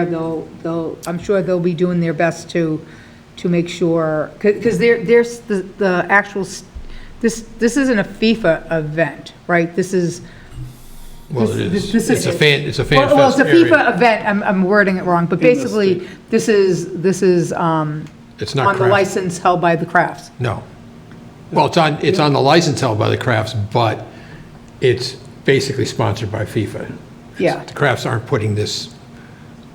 I'm sure they'll be doing their best to make sure, because there's the actual, this isn't a FIFA event, right? This is. Well, it is. It's a fan Well, fest it's a area. FIFA event. I'm wording it wrong, but basically, this is It's not on the Kraft. license held by the Crafts. No. Well, it's on the license held by the Crafts, but it's basically sponsored by FIFA. Yeah. The Crafts aren't putting this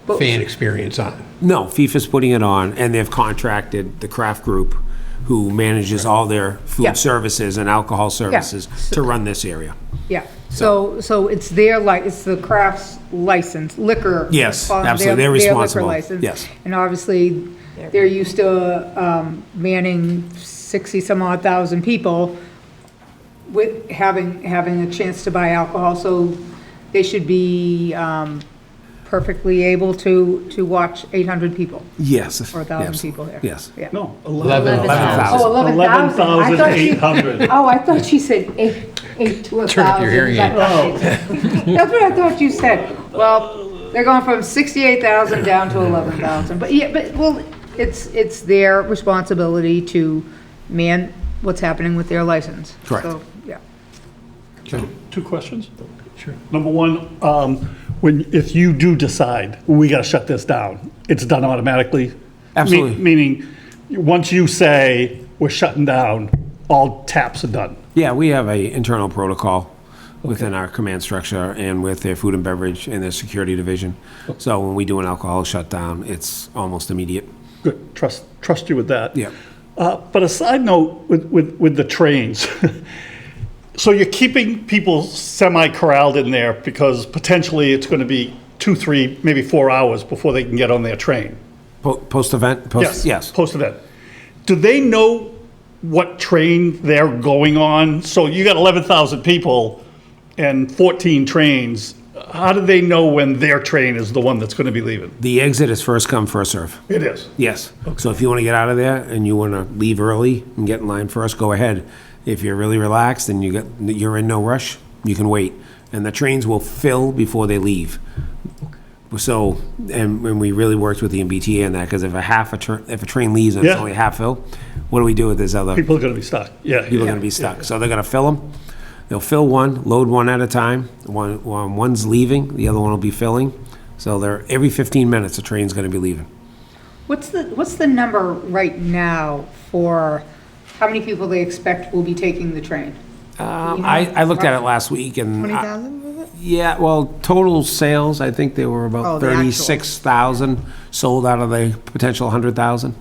fan experience on. No, FIFA's putting it on, and they've contracted the Kraft Group, who manages all their Yeah. food services and alcohol services, to run this area. Yeah, so it's it's the Kraft's license, liquor. Yes, their- absolutely. They're their liquor responsible. license. Yes. And obviously, they're used to manning 60-some odd thousand people with having a chance to buy alcohol, so they should be perfectly able to watch 800 people. Yes. Or 1,000 yes, people there. Yes. Yeah. No, 11,000. Oh, 11,000. I thought she- 11,800. Oh, I thought she said 8 to 1,000. Turn up your hearing aid. That's what I thought you said. Well, they're going from 68,000 down to 11,000. But yeah, well, it's their responsibility to man what's happening with their license. Correct. So, yeah. Two questions. Sure. Number one, if you do decide, we got to shut this down, it's done automatically? Absolutely. Meaning, once you say, we're shutting down, all taps are done? Yeah, we have a internal protocol within our command structure and with their food and beverage and their security division. So when we do an alcohol shutdown, it's almost immediate. Good, trust you with that. Yeah. But a side note with the trains, so you're keeping people semi-corralled in there because potentially it's going to be 2, 3, maybe 4 hours before they can get on their train? Post-event? Yes. Post-event. Do they know what train they're going on? So you got 11,000 people and 14 trains. How do they know when their train is the one that's going to be leaving? The exit is first come, first serve. It is? Yes. So if you want to get out of there and you want to leave early and get in line first, go ahead. If you're really relaxed and you're in no rush, you can wait. And the trains will fill before they leave. So, and we really worked with the MBTA on that, because if a train leaves and it's Yeah. only half fill, what do we do with this other? People are going to be stuck. Yeah. People are going to be stuck. So they're going to fill them. They'll fill one, load one at a time. One's leaving, the other one will be filling. So every 15 minutes, a train's going to be leaving. What's the number right now for how many people they expect will be taking the train? I looked at it last week and. 20,000, was it? Yeah, well, total sales, I think there were about Oh, the actual. 36,000 sold out of the potential 100,000.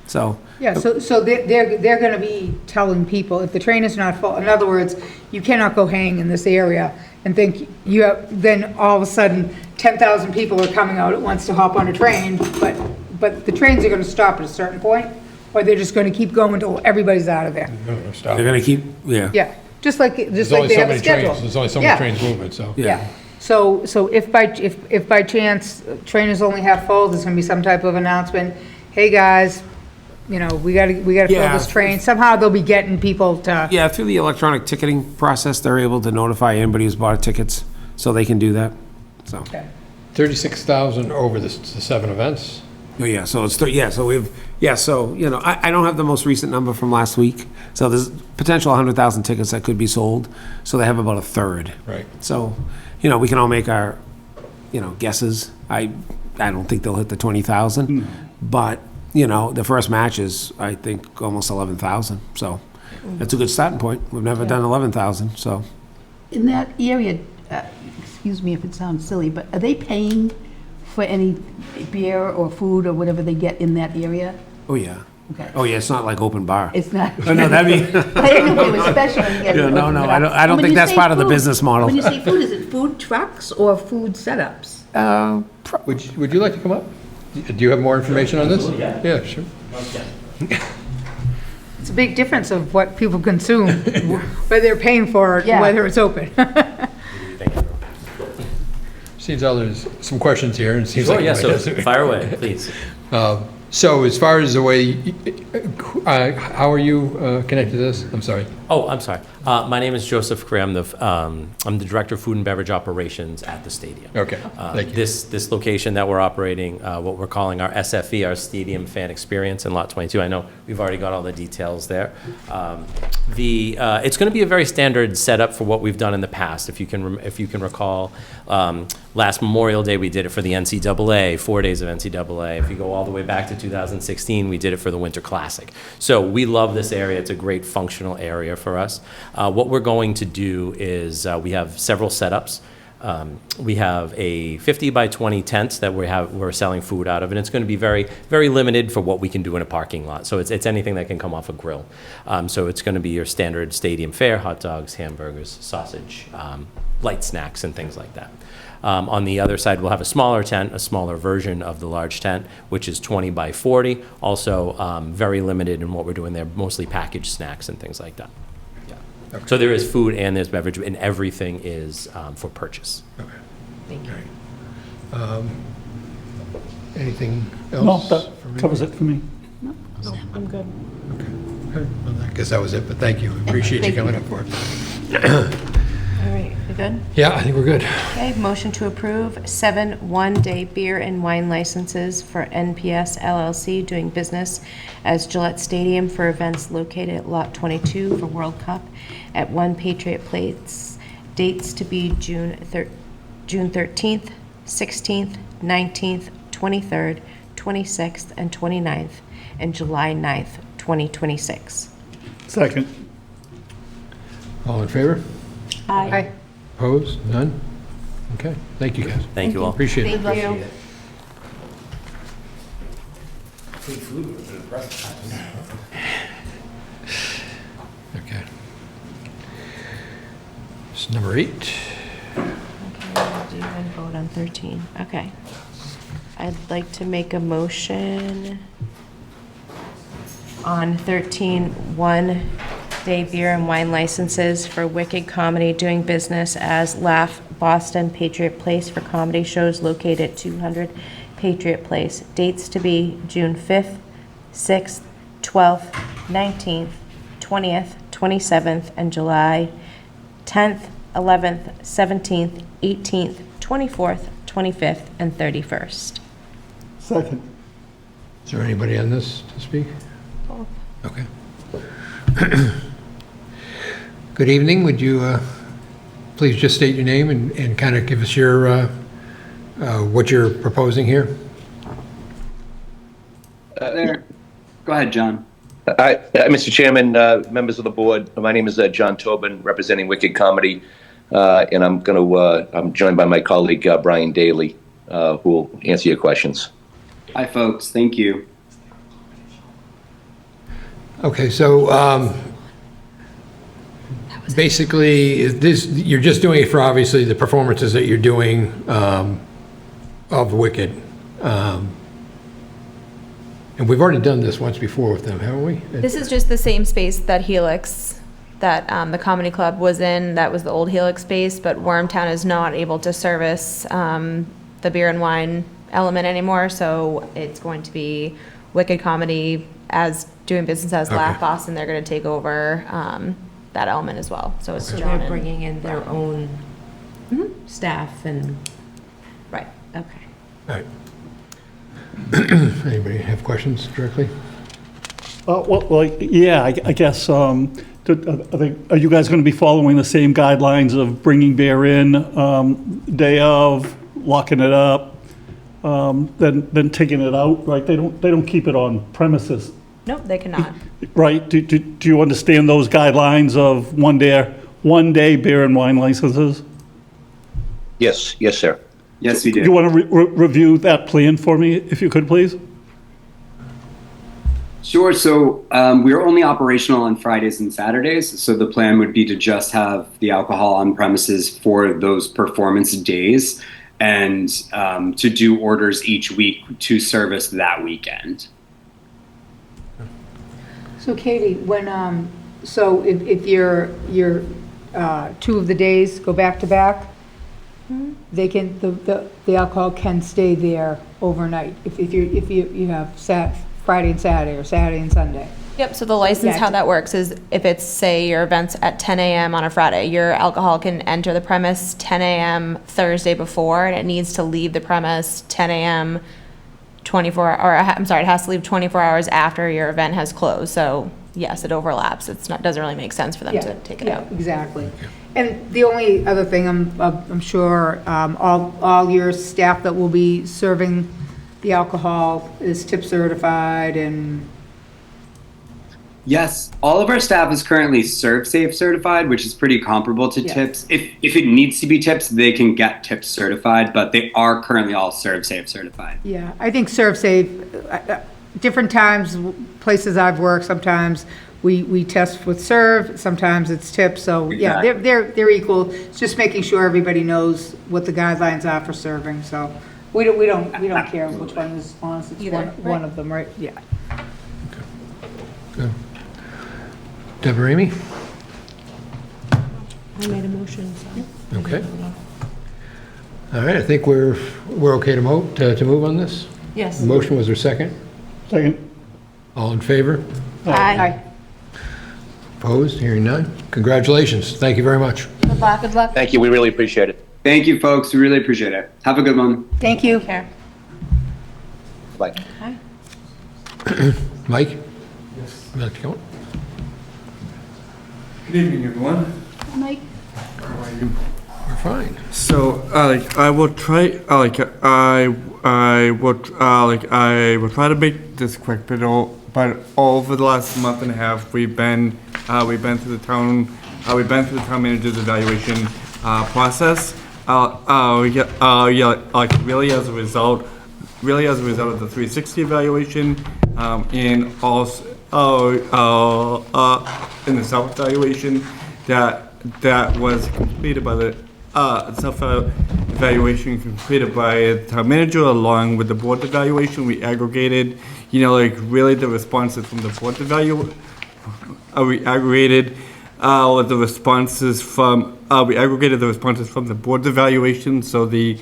So, Yeah, so they're gonna be telling people, if the train is not full, in other words, you cannot go hang in this area and think then all of a sudden, 10,000 people are coming out at once to hop on a train, but the trains are gonna stop at a certain point, or they're just gonna keep going until everybody's out of there. they're going to keep, yeah. Yeah, just like There's they only so have a many schedule. trains, there's only so Yeah. many trains moving, so. Yeah, so if by chance, train is only half full, there's gonna be some type of announcement, hey, guys, we gotta fill Yeah. this train, somehow they'll be getting people to, Yeah, through the electronic ticketing process, they're able to notify anybody who's bought tickets, so they can do that, so. 36,000 over the 7 events? Oh, yeah, so it's, I don't have the most recent number from last week, so there's potential 100,000 tickets that could be sold, so they have about a third. Right. So, we can all make our, guesses. I don't think they'll hit the 20,000, but, the first match is, I think, almost 11,000, so that's a good starting point. We've never done 11,000, so. In that area, excuse me if it sounds silly, but are they paying for any beer or food or whatever they get in that area? Oh, yeah. Okay. Oh, yeah, it's not like open bar. It's not. Oh, no, that'd be. I didn't know if it was special. and you get Yeah, it no, open no, it I up. don't- I don't When think you that's say part of the food- business model. When you say food, is it food trucks or food setups? Would you like to come up? Do you have more information on this? Yeah, sure. it's a big difference of what people consume, whether they're paying for it, Yeah. whether it's open. Seems there's some questions here, and it seems Oh, like. yeah, so everybody has- fire away, please. So as far as the way, how are you connected to this? I'm sorry. Oh, I'm sorry. My name is Joseph Correa. I'm the Director of Food and Beverage Operations at the stadium. Okay, thank you. This location that we're operating, what we're calling our SFE, our Stadium Fan Experience in Lot 22. I know we've already got all the details there. It's going to be a very standard setup for what we've done in the past. If you can recall, last Memorial Day we did it for the NCAA, 4 days of NCAA. If you go all the way back to 2016, we did it for the Winter Classic. So we love this area. It's a great functional area for us. What we're going to do is we have several setups. We have a 50 by 20 tent that we're selling food out of, and it's going to be very, very limited for what we can do in a parking lot. So it's anything that can come off a grill. So it's going to be your standard stadium fare: hot dogs, hamburgers, sausage, light snacks, and things like that. On the other side, we'll have a smaller tent, a smaller version of the large tent, which is 20 by 40. Also, very limited in what we're doing there, mostly packaged snacks and things like that. Okay. So there is food and there's beverage, and everything is for purchase. Okay. Thank you. Anything No, else? that covers it for me. I'm good. Okay. Well, I guess that was it, but thank you. Appreciate you Thank you. coming up for it. All right, we good? Yeah, I think we're good. Okay, motion to approve 7 one-day beer and wine licenses for NPS LLC doing business as Gillette Stadium for events located at Lot 22 for World Cup at 1 Patriot Place. Dates to be June 13th, 16th, 19th, 23rd, 26th, and 29th, and July 9th, 2026. Second. All in favor? Aye. Opposed? None? Okay, thank you, guys. Thank you all. Appreciate it. Thank you. Okay. It's number 8. Okay, we'll do and vote on 13. Okay. I'd like to make a motion on 13, one-day beer and wine licenses for Wicked Comedy doing business as Laugh Boston Patriot Place for comedy shows located at 200 Patriot Place. Dates to be June 5th, 6th, 12th, 19th, 20th, 27th, and July 10th, 11th, 17th, 18th, 24th, 25th, and 31st. Second. Is there anybody on this to speak? Okay. Good evening. Would you please just state your name and kind of give us your what you're proposing here? There. Go ahead, John. Hi, Mr. Chairman, members of the board. My name is John Tobin, representing Wicked Comedy, and I'm joined by my colleague Brian Daly, who will answer your questions. Hi, folks. Thank you. Okay, so basically, you're just doing it for obviously the performances that you're doing of Wicked. And we've already done this once before with them, haven't we? This is just the same space that Helix, that the comedy club was in. That was the old Helix space, but Wormtown is not able to service the beer and wine element anymore, so it's going to be Wicked Comedy as doing business as Laugh Boston. They're going to take over that element as well. So it's So John they're and bringing in their own staff and, right. okay. All right. Anybody have questions directly? Yeah, I guess, are you guys going to be following the same guidelines of bringing beer in day of, locking it up, then taking it out, right? They don't keep it on premises, Nope, they cannot. right? Do you understand those guidelines of one day beer and wine licenses? Yes, sir. Yes, we do. You want to review that plan for me, if you could, please? Sure. So we're only operational on Fridays and Saturdays. So the plan would be to just have the alcohol on premises for those performance days and to do orders each week to service that weekend. So Katie, when, so if your 2 of the days go back to back, they can, the alcohol can stay there overnight if you have Friday and Saturday or Saturday and Sunday. Yep, so the license, how that works is if it's, say, your event's at 10 a.m. on a Friday, your alcohol can enter the premise 10 a.m. Thursday before, and it needs to leave the premise 10 a.m. 24, or I'm sorry, it has to leave 24 hours after your event has closed. So yes, it overlaps. It's not, doesn't really make sense for them to take it out. Exactly. And the only other thing, I'm sure all your staff that will be serving the alcohol is tip certified and. Yes, all of our staff is currently ServSafe certified, which is pretty comparable to Yes. TIPS. If it needs to be TIPS, they can get TIPS certified, but they are currently all ServSafe certified. Yeah, I think ServSafe, different times, places I've worked, sometimes we test with Serve, sometimes it's TIP, so yeah, Exactly. they're equal. It's just making sure everybody knows what the guidelines are for serving, so we don't care which one is, as long as it's Either, one of them, right? Yeah. Good. Deborah Amy? I made a motion, so. Okay. All right, I think we're okay to move on this? Yes. The motion, was there a second? Second. All in favor? Aye. Opposed? Hearing none? Congratulations. Thank you very much. Good luck. Good luck. Thank you, we really appreciate it. Thank you, folks. We really appreciate it. Have a good one. Thank you. Care. Bye. Mike? Yes. Would you like to go? Good evening, everyone. Mike? We're fine. So, I will try, I will try to make this quick, but over the last month and a half, we've been through the town manager's evaluation process. Really as a result of the 360 evaluation, and also in the self-evaluation that was completed by the self-evaluation completed by the town manager along with the board evaluation. We aggregated, really the responses from the board evaluation. We aggregated the responses from the board's evaluation. So the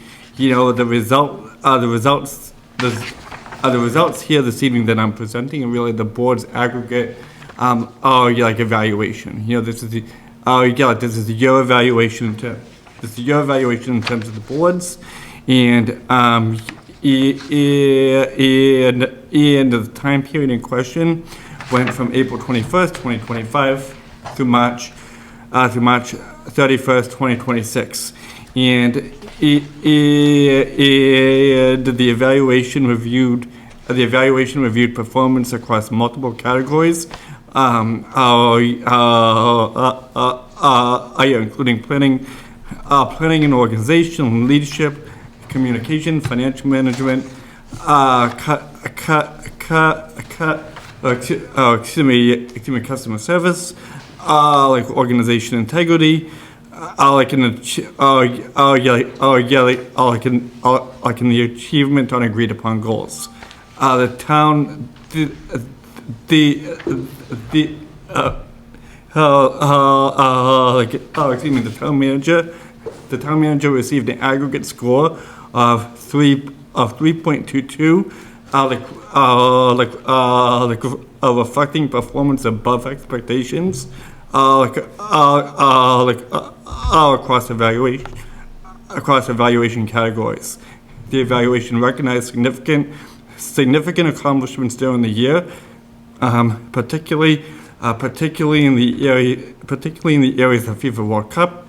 results here this evening that I'm presenting are really the board's aggregate evaluation. This is your evaluation in terms of the boards, and the time period in question went from April 21st, 2025 through March 31st, 2026. And the evaluation reviewed performance across multiple categories, including planning and organization, leadership, communication, financial management, customer service, organization integrity, the achievement on agreed upon goals. The town manager received an aggregate score of 3.22, reflecting performance above expectations, across evaluation categories. The evaluation recognized significant accomplishments during the year, particularly in the areas of FIFA World Cup,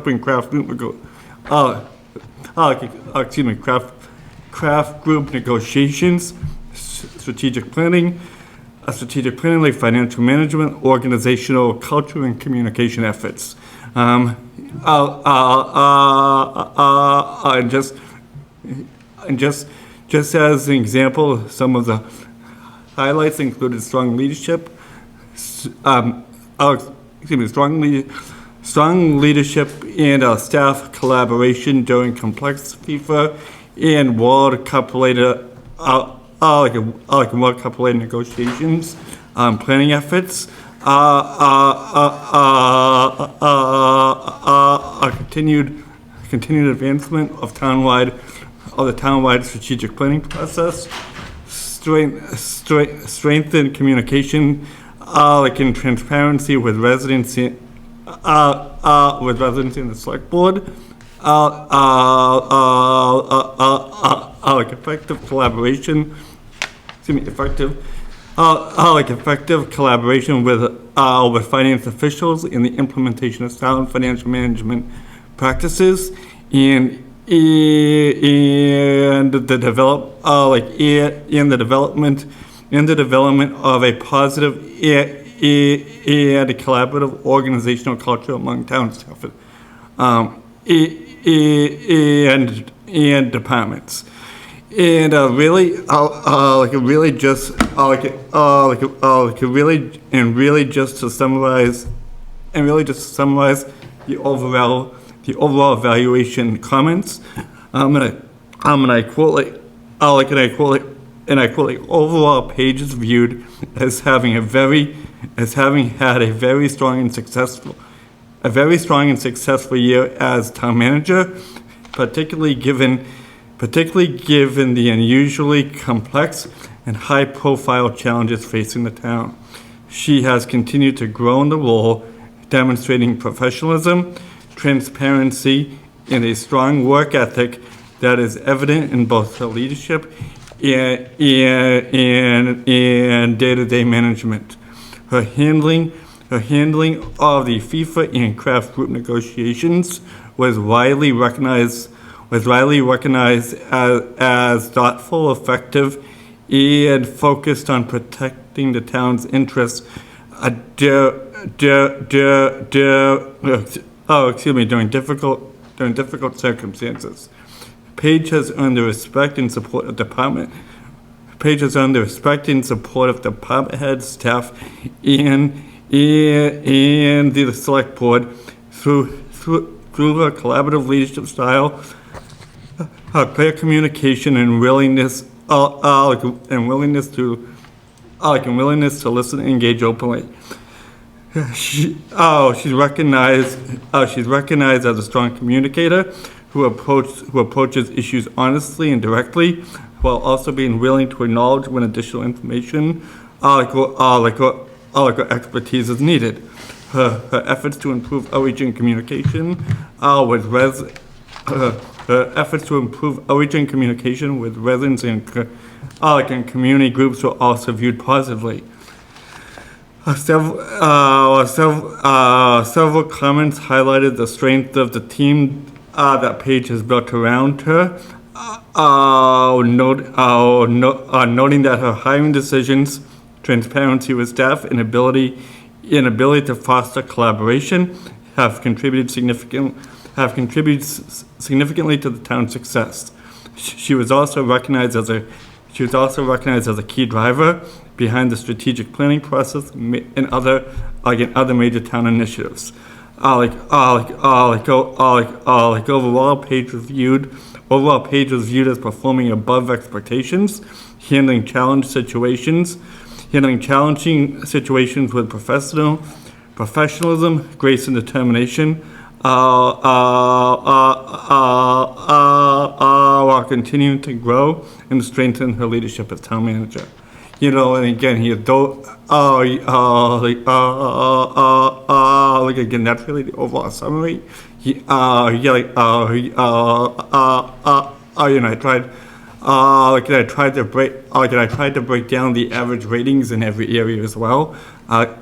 and Kraft group negotiations, strategic planning like financial management, organizational culture, and communication efforts. And just as an example, some of the highlights included strong leadership, strong leadership and staff collaboration during complex FIFA and World Cup related World Cup related negotiations, planning efforts, continued advancement of the townwide strategic planning process, strengthened communication, and transparency with residents in the select board, effective collaboration. Effective collaboration with finance officials in the implementation of sound financial management practices, and the development in the development of a positive and a collaborative organizational culture among town staff and departments. And really just to summarize the overall evaluation comments, I quote overall pages viewed as having had a very strong and successful year as town manager, particularly given the unusually complex and high-profile challenges facing the town. She has continued to grow in the role, demonstrating professionalism, transparency, and a strong work ethic that is evident in both her leadership and day-to-day management. Her handling of the FIFA and Kraft group negotiations was widely recognized as thoughtful, effective, and focused on protecting the town's interests during difficult circumstances. Paige has earned the respect and support of department heads, staff, and the select board through her collaborative leadership style, her clear communication and willingness to listen and engage openly. She's recognized as a strong communicator who approaches issues honestly and directly, while also being willing to acknowledge when additional information expertise is needed. Her efforts to improve outreach and communication with residents and community groups were also viewed positively. Several comments highlighted the strength of the team that Paige has built around her, noting that her hiring decisions, transparency with staff, and ability to foster collaboration have contributed significantly to the town's success. She was also recognized as a key driver behind the strategic planning process and other major town initiatives. Overall, Paige was viewed as performing above expectations, handling challenging situations with professionalism, grace, and determination, while continuing to grow and strengthen her leadership as town manager. And again, again, that's really the overall summary. I tried to break down the average ratings in every area as well. I'm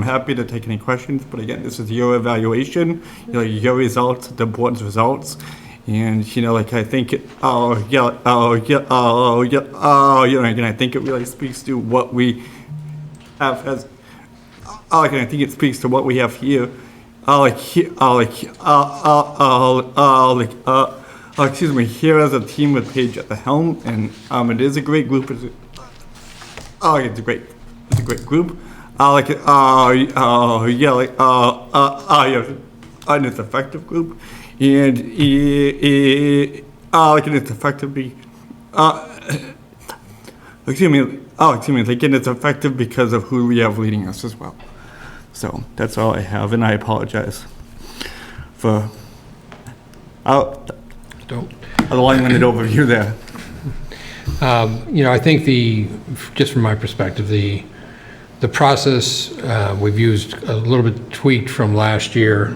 happy to take any questions, but again, this is your evaluation, your results, the board's results. And I think it, again, I think it really speaks to what we have as. I think it speaks to what we have here. Here as a team with Paige at the helm, and it is a great group. It's a great group. And it's effective group. And it's effective it's effective because of who we have leading us as well. So that's all I have, and I apologize for a long-winded overview there. I think just from my perspective, the process we've used a little bit tweaked from last year.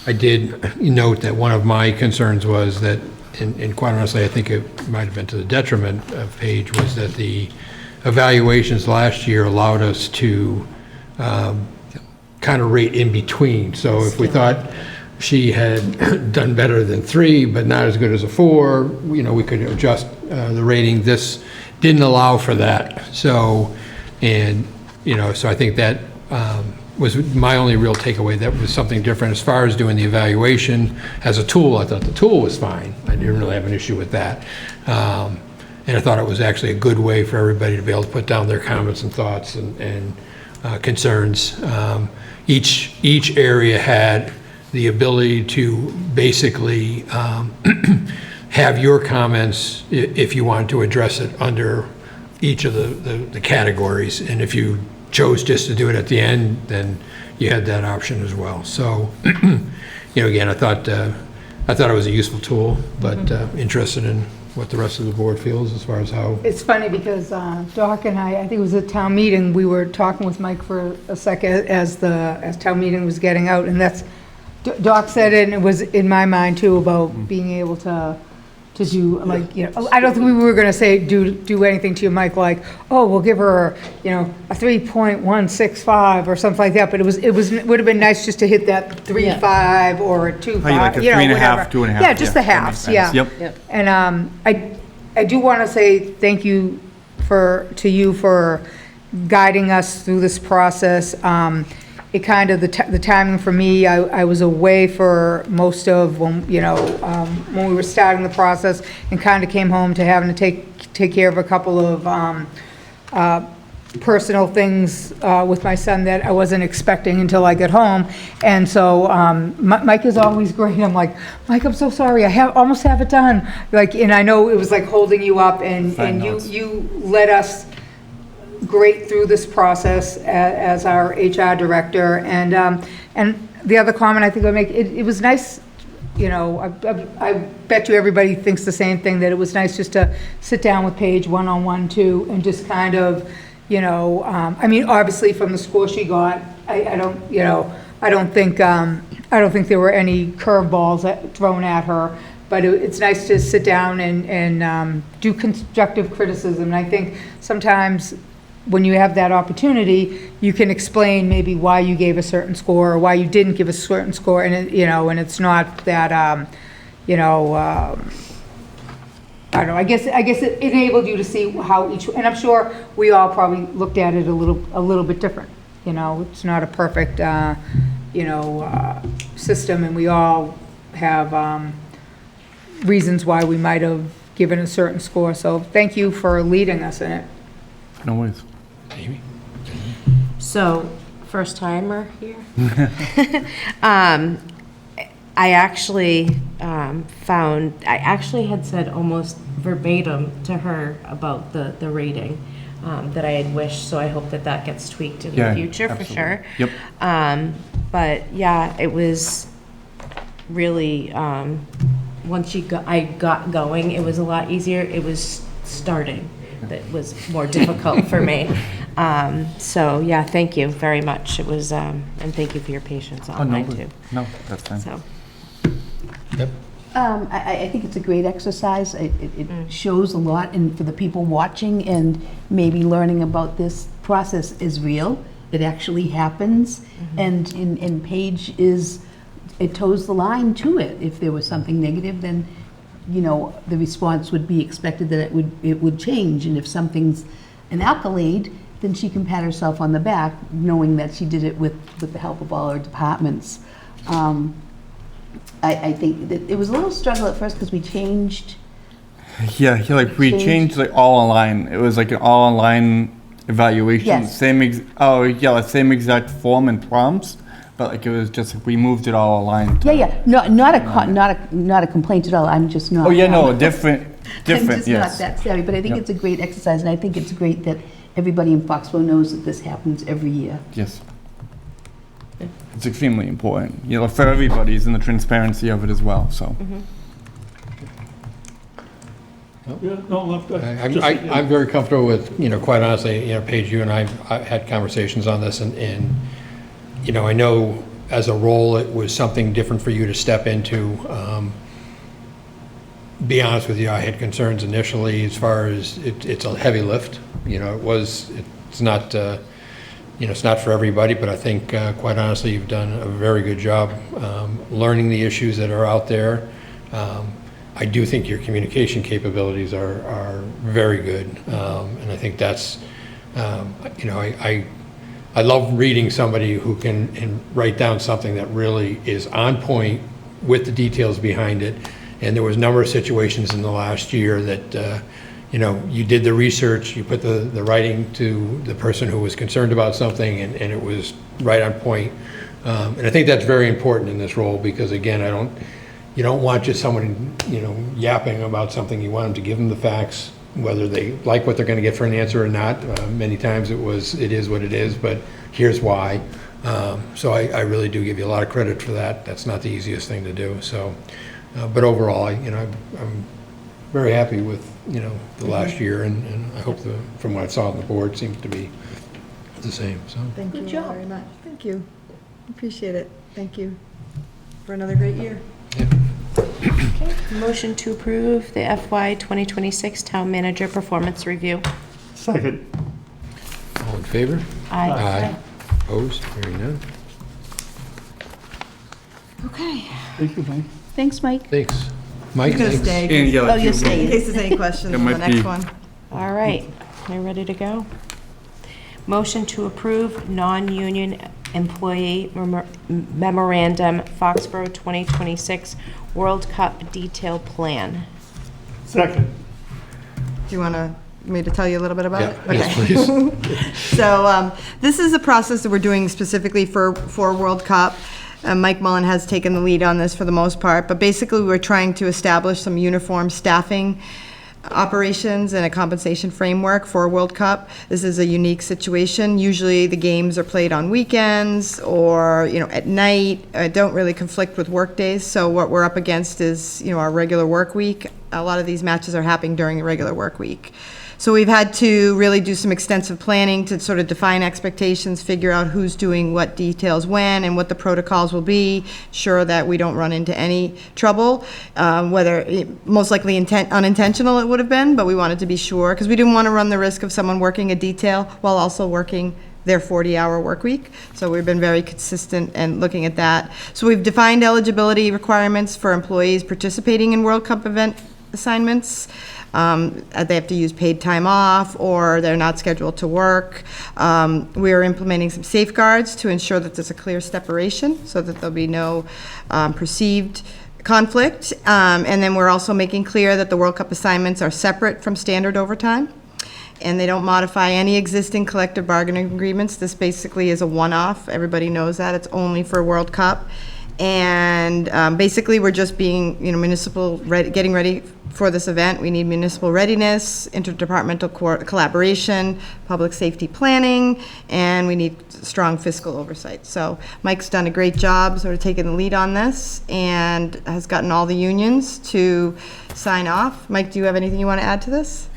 I did note that one of my concerns was that, and quite honestly, I think it might have been to the detriment of Paige, was that the evaluations last year allowed us to kind of rate in between. So if we thought she had done better than 3, but not as good as a 4, we could adjust the rating this didn't allow for that. So, and, so I think that was my only real takeaway. That was something different. As far as doing the evaluation as a tool, I thought the tool was fine. I didn't really have an issue with that. And I thought it was actually a good way for everybody to be able to put down their comments and thoughts and concerns. Each area had the ability to basically have your comments if you wanted to address it under each of the categories. And if you chose just to do it at the end, then you had that option as well. So, again, I thought it was a useful tool, but interested in what the rest of the board feels as far as how. It's funny because Doc and I think it was a town meeting, we were talking with Mike for a second as town meeting was getting out, and Doc said it, and it was in my mind too, about being able to do, like, I don't think we were gonna say, do anything to you, Mike, like, oh, we'll give her, a 3.165 or something like that, but it would have been nice just to hit that 3.5 or a 2.5, like a 3.5, 2.5. Yeah, just the halves, yeah. Yep. And I do want to say thank you to you for guiding us through this process. It kind of, the timing for me, I was away for most of when we were starting the process, and kind of came home to having to take care of a couple of personal things with my son that I wasn't expecting until I got home. And so Mike is always great. I'm like, Mike, I'm so sorry. I almost have it done. Like, and I know it was like holding you up, and you led us great through this process as our HR director. And the other comment I think I make, it was nice, I bet you everybody thinks the same thing, that it was nice just to sit down with Paige one-on-one too, and just kind of, obviously from the score she got, I don't think there were any curveballs thrown at her, but it's nice to sit down and do constructive criticism. And I think sometimes when you have that opportunity, you can explain maybe why you gave a certain score or why you didn't give a certain score, and and it's not that I don't know. I guess it enabled you to see how each, and I'm sure we all probably looked at it a little bit different. It's not a perfect system, and we all have reasons why we might have given a certain score. So thank you for leading us in it. No worries. Amy? So, first timer here. I actually I actually had said almost verbatim to her about the rating that I had wished, so I hope that gets tweaked in the future, absolutely. For sure. Yep. But yeah, it was really, once I got going, it was a lot easier. It was starting that was more difficult for me. So yeah, thank you very much. It was, and thank you for your patience online too. No, that's fine. So. Yep. I think it's a great exercise. It shows a lot, and for the people watching and maybe learning about this process is real. It actually happens, and in Paige it toes the line to it. If there was something negative, then the response would be expected that it would change, and if something's an accolade, then she can pat herself on the back, knowing that she did it with the help of all her departments. I think that it was a little struggle at first because we changed. Yeah, we changed all online. It was like an all online evaluation. Yes. Same exact form and prompts, but it was just we moved it all online. Not a complaint at all. I'm just not. Oh yeah, no, different. I'm just Yes. not that savvy, but I think it's a great exercise, and I think it's great that everybody in Foxborough knows that this happens every year. Yes. It's extremely important, for everybody's and the transparency of it as well. So. I'm very comfortable with, quite honestly, Paige, you and I had conversations on this, and I know as a role it was something different for you to step into. Be honest with you, I had concerns initially as far as it's a heavy lift. It's not. It's not for everybody, but I think, quite honestly, you've done a very good job learning the issues that are out there. I I do think your communication capabilities are very good, and I think that's, you know, I love reading somebody who can write down something that really is on point with the details behind it. And there was a number of situations in the last year that, you know, you did the research, you put the writing to the person who was concerned about something, and it was right on point. And I think that's very important in this role because, again, you don't want just someone, you know, yapping about something. You want them to give them the facts, whether they like what they're going to get for an answer or not. Many times it is what it is, but here's why. So I really do give you a lot of credit for that. That's not the easiest thing to do. So, but overall, I'm very happy with, you know, the last year, and I hope from what I saw on the board seems to be the same. So Thank you all very much. Thank you. Appreciate it. Thank you for another great year. Okay. Motion to approve the FY 2026 Town Manager Performance Review. Second. All in favor? Aye. Aye. Opposed? Hearing none. Okay. Thank you, Mike. Thanks, Mike. Thanks. Mike, You're gonna thanks. stay. And yell at Oh, you're you. staying. In case there's any questions There on the might next be. one. All right, you ready to go? Motion to approve non-union employee memorandum Foxborough 2026 World Cup detail plan. Second. Do you want me to tell you a little bit about it? Yeah, yes, please. So this is a process that we're doing specifically for World Cup. Mike Mullen has taken the lead on this for the most part, but basically we're trying to establish some uniform staffing operations and a compensation framework for World Cup. This is a unique situation. Usually the games are played on weekends or, you know, at night, don't really conflict with work days. So what we're up against is, you know, our regular work week. A lot of these matches are happening during a regular work week. So we've had to really do some extensive planning to sort of define expectations, figure out who's doing what details when and what the protocols will be, sure that we don't run into any trouble, most likely unintentional it would have been, but we wanted to be sure because we didn't want to run the risk of someone working a detail while also working their 40-hour work week. So we've been very consistent and looking at that. So we've defined eligibility requirements for employees participating in World Cup event assignments. They have to use paid time off or they're not scheduled to work. We are implementing some safeguards to ensure that there's a clear separation so that there'll be no perceived conflict. And then we're also making clear that the World Cup assignments are separate from standard overtime and they don't modify any existing collective bargaining agreements. This basically is a one-off. Everybody knows that. It's only for World Cup. And basically, we're just being, you know, getting ready for this event. We need municipal readiness, interdepartmental collaboration, public safety planning, and we need strong fiscal oversight. So Mike's done a great job sort of taking the lead on this and has gotten all the unions to sign off. Mike, do you have anything you want to add to this?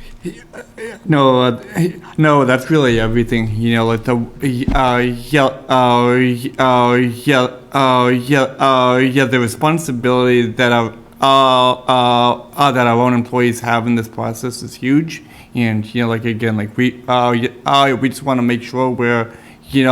No, that's really everything. You know, like the the responsibility that our own employees have in this process is huge. And you know, like again, like we just want to make sure we're, we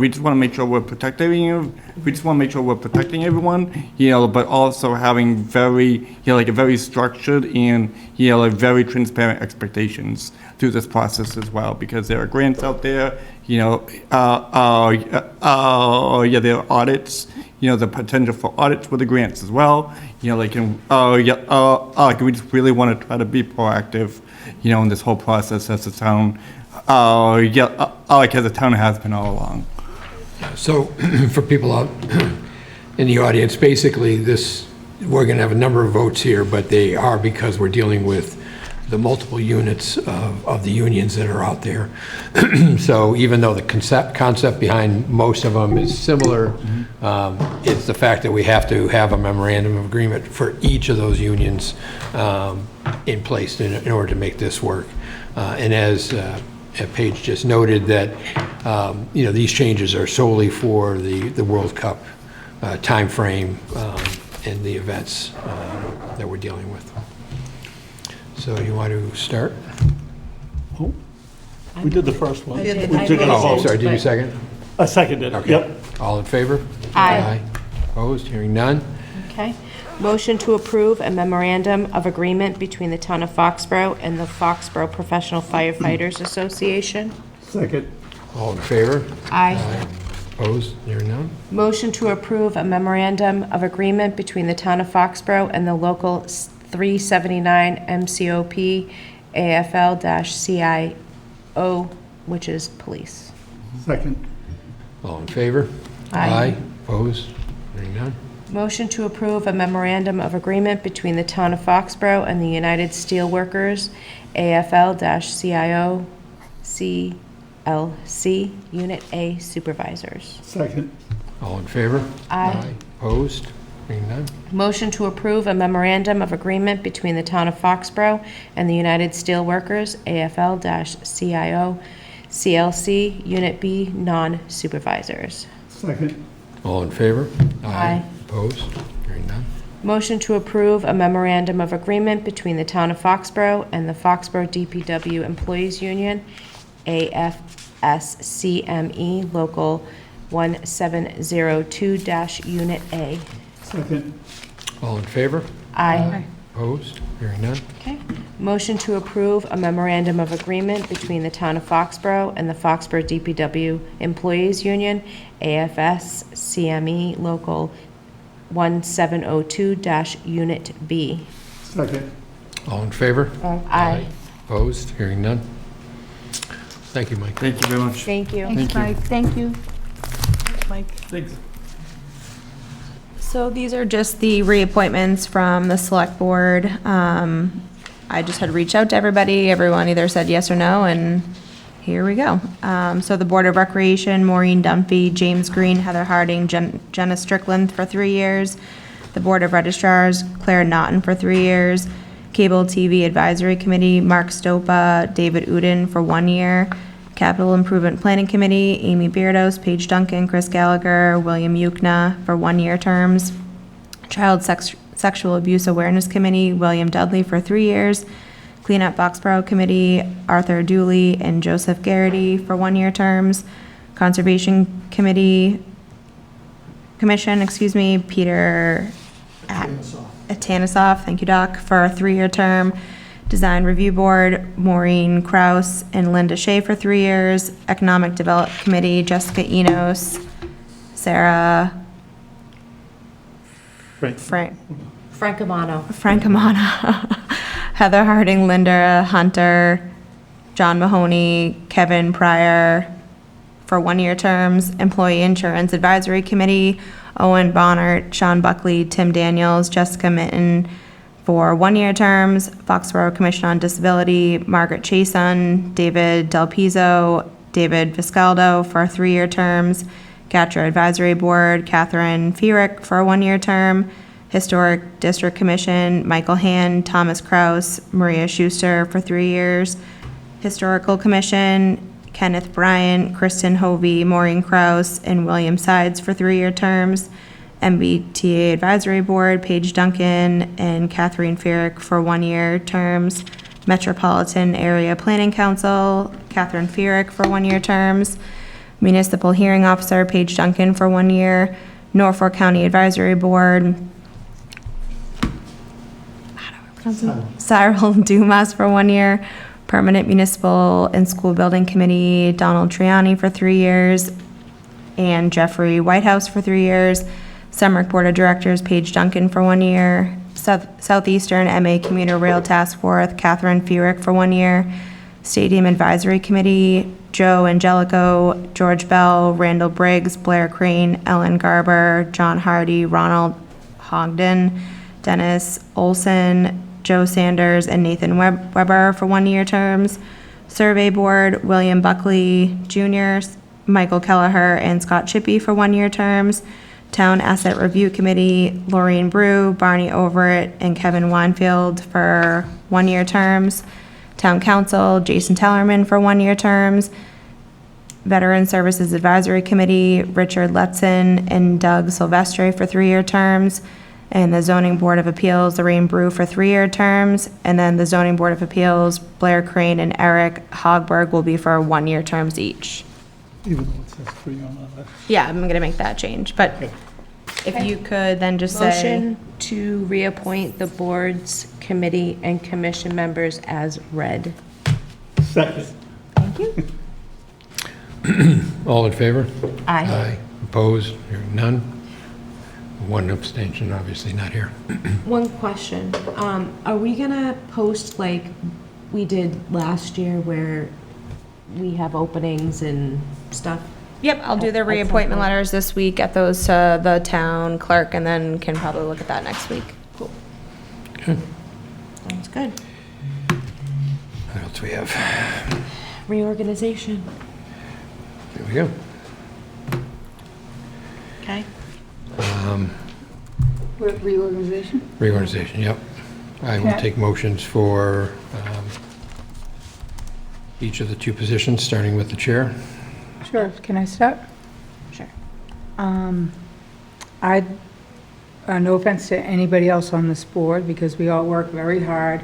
just want to make sure we're protecting you. We just want to make sure we're protecting everyone, but also having very, a very structured and, like very transparent expectations through this process as well, because there are grants out there, there are audits, the potential for audits with the grants as well, we just really want to try to be proactive, in this whole process as a town, as the town has been all along. So for people out in the audience, basically we're going to have a number of votes here, but they are because we're dealing with the multiple units of the unions that are out there. So even though the concept behind most of them is similar, it's the fact that we have to have a memorandum of agreement for each of those unions in place in order to make this work. And as Paige just noted, that these changes are solely for the World Cup time frame and the events that we're dealing with. So you want to start? Oh, we did the first one. I'm sorry, did you second? I seconded it, Okay. yep. All in favor? Aye. Opposed? Hearing none? Okay. Motion to approve a memorandum of agreement between the Town of Foxborough and the Foxborough Professional Firefighters Association. Second. All in favor? Aye. Opposed? Hearing none. Motion to approve a memorandum of agreement between the Town of Foxborough and the Local 379 MCOP AFL-CIO, which is police. Second. All in favor? Aye. Opposed? Hearing none. Motion to approve a memorandum of agreement between the Town of Foxborough and the United Steelworkers, AFL-CIO, CLC, Unit A Supervisors. Second. All in favor? Aye. Opposed? Hearing none. Motion to approve a memorandum of agreement between the Town of Foxborough and the United Steelworkers, AFL-CIO, CLC, Unit B, Non-Supervisors. Second. All in favor? Aye. Opposed? Hearing none. Motion to approve a memorandum of agreement between the Town of Foxborough and the Foxborough DPW Employees Union, AFSCME, Local 1702-Unit A. Second. All in favor? Aye. Opposed? Hearing none. Okay. Motion to approve a memorandum of agreement between the Town of Foxborough and the Foxborough DPW Employees Union, AFS-CME Local 1702-Unit B. Second. All in favor? Aye. Opposed? Hearing none. Thank you, Mike. Thank you very much. Thank you. Thanks, Mike. Thank you. Mike. Thanks. So these are just the reappointments from the select board. I just had reached out to everybody. Everyone either said yes or no, and here we go. So the Board of Recreation, Maureen Dunphy, James Green, Heather Harding, Jenna Strickland for 3 years. The Board of Registrars, Claire Naughton for 3 years. Cable TV Advisory Committee, Mark Stopa, David Uden for 1 year. Capital Improvement Planning Committee, Amy Beardos, Paige Duncan, Chris Gallagher, William Yukna for 1 year terms. Child Sexual Abuse Awareness Committee, William Dudley for 3 years. Cleanup Foxborough Committee, Arthur Dooley and Joseph Garrity for 1 year terms. Conservation Commission, Peter Tanisoff, thank you, Doc, for a 3 year term. Design Review Board, Maureen Kraus and Linda Shea for 3 years. Economic Development Committee, Jessica Enos, Sarah Francomano. Heather Harding, Linda Hunter, John Mahoney, Kevin Pryor for 1 year terms. Employee Insurance Advisory Committee, Owen Bonnert, Sean Buckley, Tim Daniels, Jessica Mitten for 1 year terms. Foxborough Commission on Disability, Margaret Chason, David Del Pizzo, David Viscaldo for 3 year terms. GATRA Advisory Board, Catherine Fierick for a 1 year term. Historic District Commission, Michael Hand, Thomas Kraus, Maria Schuster for 3 years. Historical Commission, Kenneth Bryant, Kristen Hovey, Maureen Kraus, and William Sides for 3 year terms. MBTA Advisory Board, Paige Duncan and Catherine Fierick for 1 year terms. Metropolitan Area Planning Council, Catherine Fierick for 1 year terms. Municipal Hearing Officer, Paige Duncan for 1 year. Norfolk County Advisory Board, Cyril Dumas for 1 year. Permanent Municipal and School Building Committee, Donald Triani for 3 years. And Jeffrey Whitehouse for 3 years. Semrick Board of Directors, Paige Duncan for 1 year. Southeastern MA Commuter Rail Task Force, Catherine Fierick for 1 year. Stadium Advisory Committee, Joe Angelico, George Bell, Randall Briggs, Blair Crane, Ellen Garber, John Hardy, Ronald Hogden, Dennis Olson, Joe Sanders, and Nathan Weber for 1 year terms. Survey Board, William Buckley Jr., Michael Kelleher, and Scott Chippy for 1 year terms. Town Asset Review Committee, Laureen Brew, Barney Overett, and Kevin Weinfield for 1 year terms. Town Council, Jason Tellerman for 1 year terms. Veteran Services Advisory Committee, Richard Letzen and Doug Silvestre for 3 year terms. And the Zoning Board of Appeals, Lorraine Brew for 3 year terms. And then the Zoning Board of Appeals, Blair Crane and Eric Hogberg will be for 1 year terms each. Even though it says 3 on that. Yeah, I'm gonna make that change, but If you could then just say. Motion to reappoint the boards, committee, and commission members as read. Second. Thank you. All in favor? Aye. Opposed? Hearing none. One abstention, obviously not here. One question, are we gonna post like we did last year where we have openings and stuff? Yep, I'll do the reappointment letters this week, get those to the town clerk, and then can probably look at that next week. Cool. Okay. Sounds good. What else do we have? Reorganization. There we go. Okay. Reorganization? Reorganization, yep. I will Okay. take motions for each of the two positions, starting with the chair. Sure, can I start? Sure. No offense to anybody else on this board, because we all work very hard,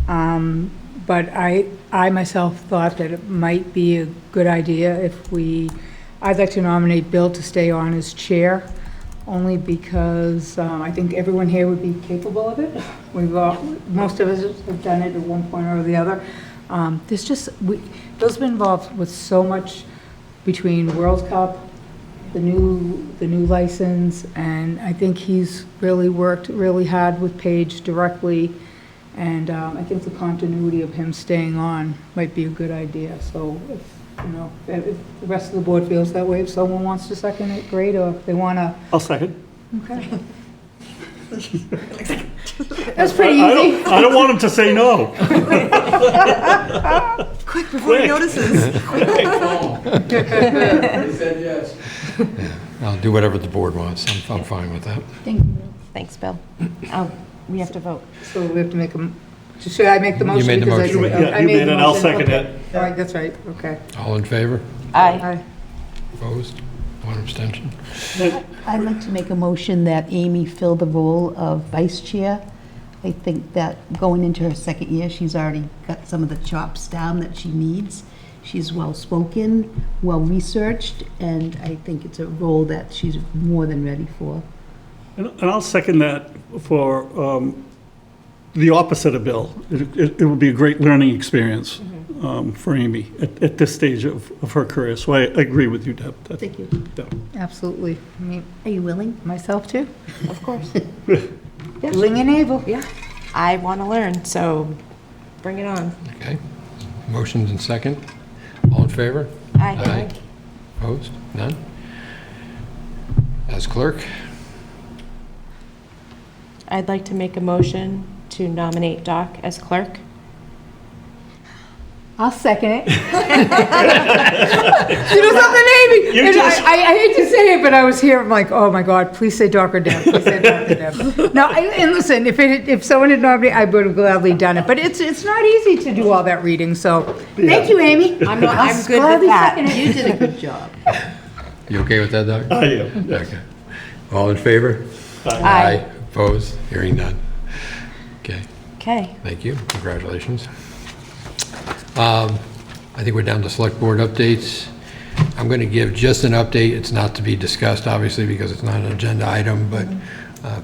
but I myself thought that it might be a good idea if I'd like to nominate Bill to stay on as chair, only because I think everyone here would be capable of it. Most of us have done it at one point or the other. Bill's been involved with so much between World Cup, the new license, and I think he's really worked really hard with Paige directly, and I think the continuity of him staying on might be a good idea. So if the rest of the board feels that way, if someone wants to second it, great, or if they want to. I'll second. Okay. That's pretty easy. I don't want him to say no. Quick, before he notices. He said yes. I'll do whatever the board wants. I'm fine with that. Thank you. Thanks, Bill. Oh, we have to vote. So we have to make should I make the motion? You made the Because motion. I You made it, the I'll motion. second Okay. it. All right, that's right, okay. All in favor? Aye. Opposed? One abstention. I'd like to make a motion that Amy fill the role of vice chair. I think that going into her second year, she's already got some of the chops down that she needs. She's well-spoken, well-researched, and I think it's a role that she's more than ready for. And I'll second that for the opposite of Bill. It would be a great learning experience for Amy at this stage of her career. So I agree with you, Deb. Thank you. Absolutely. I mean, Are you willing? myself too. Of course. Willing and able. Yeah. I want to learn, so bring it on. Okay. Motions and second. All in favor? Aye. Opposed? None? As clerk? I'd like to make a motion to nominate Doc as clerk. I'll second it. You know something, Amy? You And just- I hate to say it, but I was here, I'm like, oh my God, please say Dr. Deb, please say Dr. Deb. No, and listen, if someone had nominated, I would have gladly done it, but it's not easy to do all that reading, so, thank you, Amy. I'm good with gladly that. second it. You did a good job. You okay with that, Doc? I am. Okay. All in favor? Aye. Opposed? Hearing none. Okay. Okay. Thank you. Congratulations. I think we're down to select board updates. I'm going to give just an update. It's not to be discussed, obviously, because it's not an agenda item, but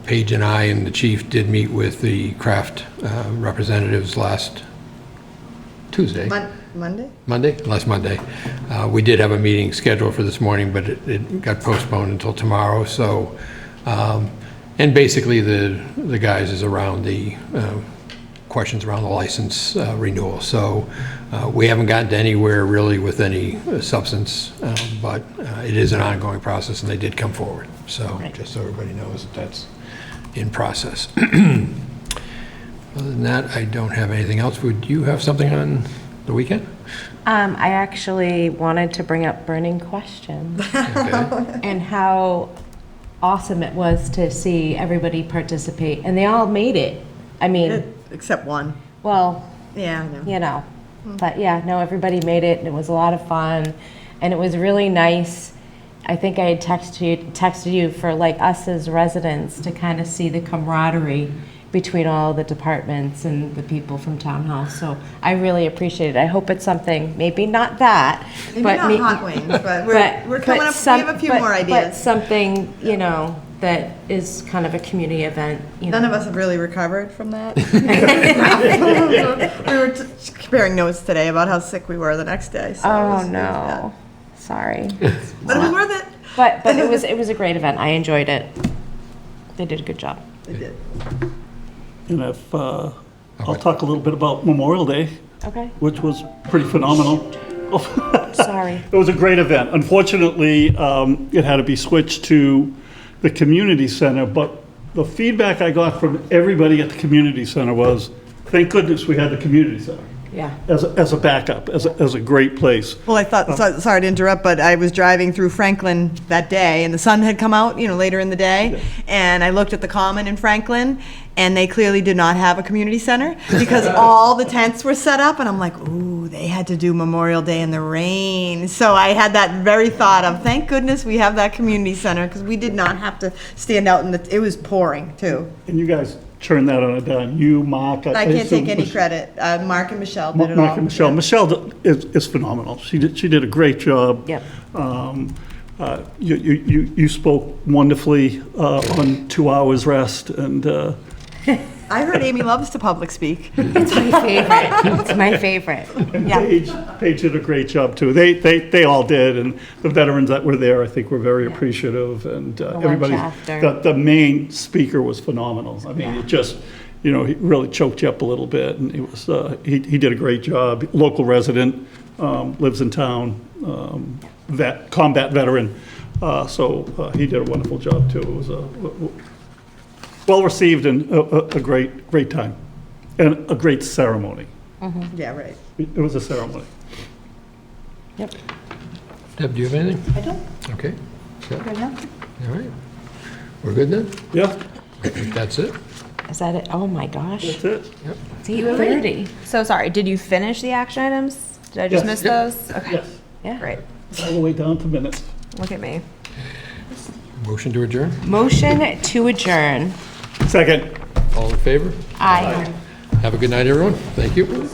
Paige and I and the chief did meet with the Kraft representatives last Tuesday. Monday? Last Monday. We did have a meeting scheduled for this morning, but it got postponed until tomorrow, so, and basically the guys is around the questions around the license renewal. So we haven't gotten to anywhere really with any substance, but it is an ongoing process, and they did come forward. So just so everybody knows that that's in process. Other than that, I don't have anything else. Would you have something on the weekend? I actually wanted to bring up burning questions and how awesome it was to see everybody participate, and they all made it. I mean, Except one. well, Yeah, I know. you know, but yeah, no, everybody made it, and it was a lot of fun, and it was really nice. I think I had texted you for like us as residents to kind of see the camaraderie between all the departments and the people from Town Hall. So I really appreciate it. I hope it's something, maybe not that, Maybe but not hot wings, but we're coming up, we have a few more But ideas. something, you know, that is kind of a community event, you know. None of us have really recovered from that. We were comparing notes today about how sick we were the next day. So Oh, no. Sorry. But it was worth it. But it was a great event. I enjoyed it. They did a good job. They did. And if, I'll talk a little bit about Memorial Day, Okay. which was pretty phenomenal. Sorry. It was a great event. Unfortunately, it had to be switched to the community center, but the feedback I got from everybody at the community center was, thank goodness we had the community center Yeah. as a backup, as a great place. Well, I thought, sorry to interrupt, but I was driving through Franklin that day, and the sun had come out, later in the day, and I looked at the Common in Franklin, and they clearly did not have a community center, because all the tents were set up, and I'm like, ooh, they had to do Memorial Day in the rain. So I had that very thought of, thank goodness we have that community center, because we did not have to stand out it was pouring, too. And you guys turned that on a dime. You, Mark. I can't take any credit. Mark and Michelle did it all. Mark and Michelle. Michelle is phenomenal. She did a great job. Yep. You spoke wonderfully on 2 hours rest, and I heard Amy loves to public speak. It's my favorite. It's my favorite. Yeah. Paige did a great job too. They all did, and the veterans that were there, I think, were very appreciative, and everybody. The main speaker was phenomenal. I mean, it just, he really choked you up a little bit, and he was he did a great job. Local resident, lives in town, combat veteran, so he did a wonderful job too. It was well-received and a great time, and a great ceremony. Yeah, right. It was a ceremony. Yep. Deb, do you have anything? I don't. Okay. Set. Right now? All right. We're good then? Yeah. I think that's it. Is that it? Oh, my gosh. That's it. Yep. It's 8:30. So sorry, did you finish the action items? Did I just Yes. miss those? Okay. Yes. Yeah. Great. All the way down to minutes. Look at me. Motion to adjourn? Motion to adjourn. Second. All in favor? Aye. Have a good night, everyone. Thank you.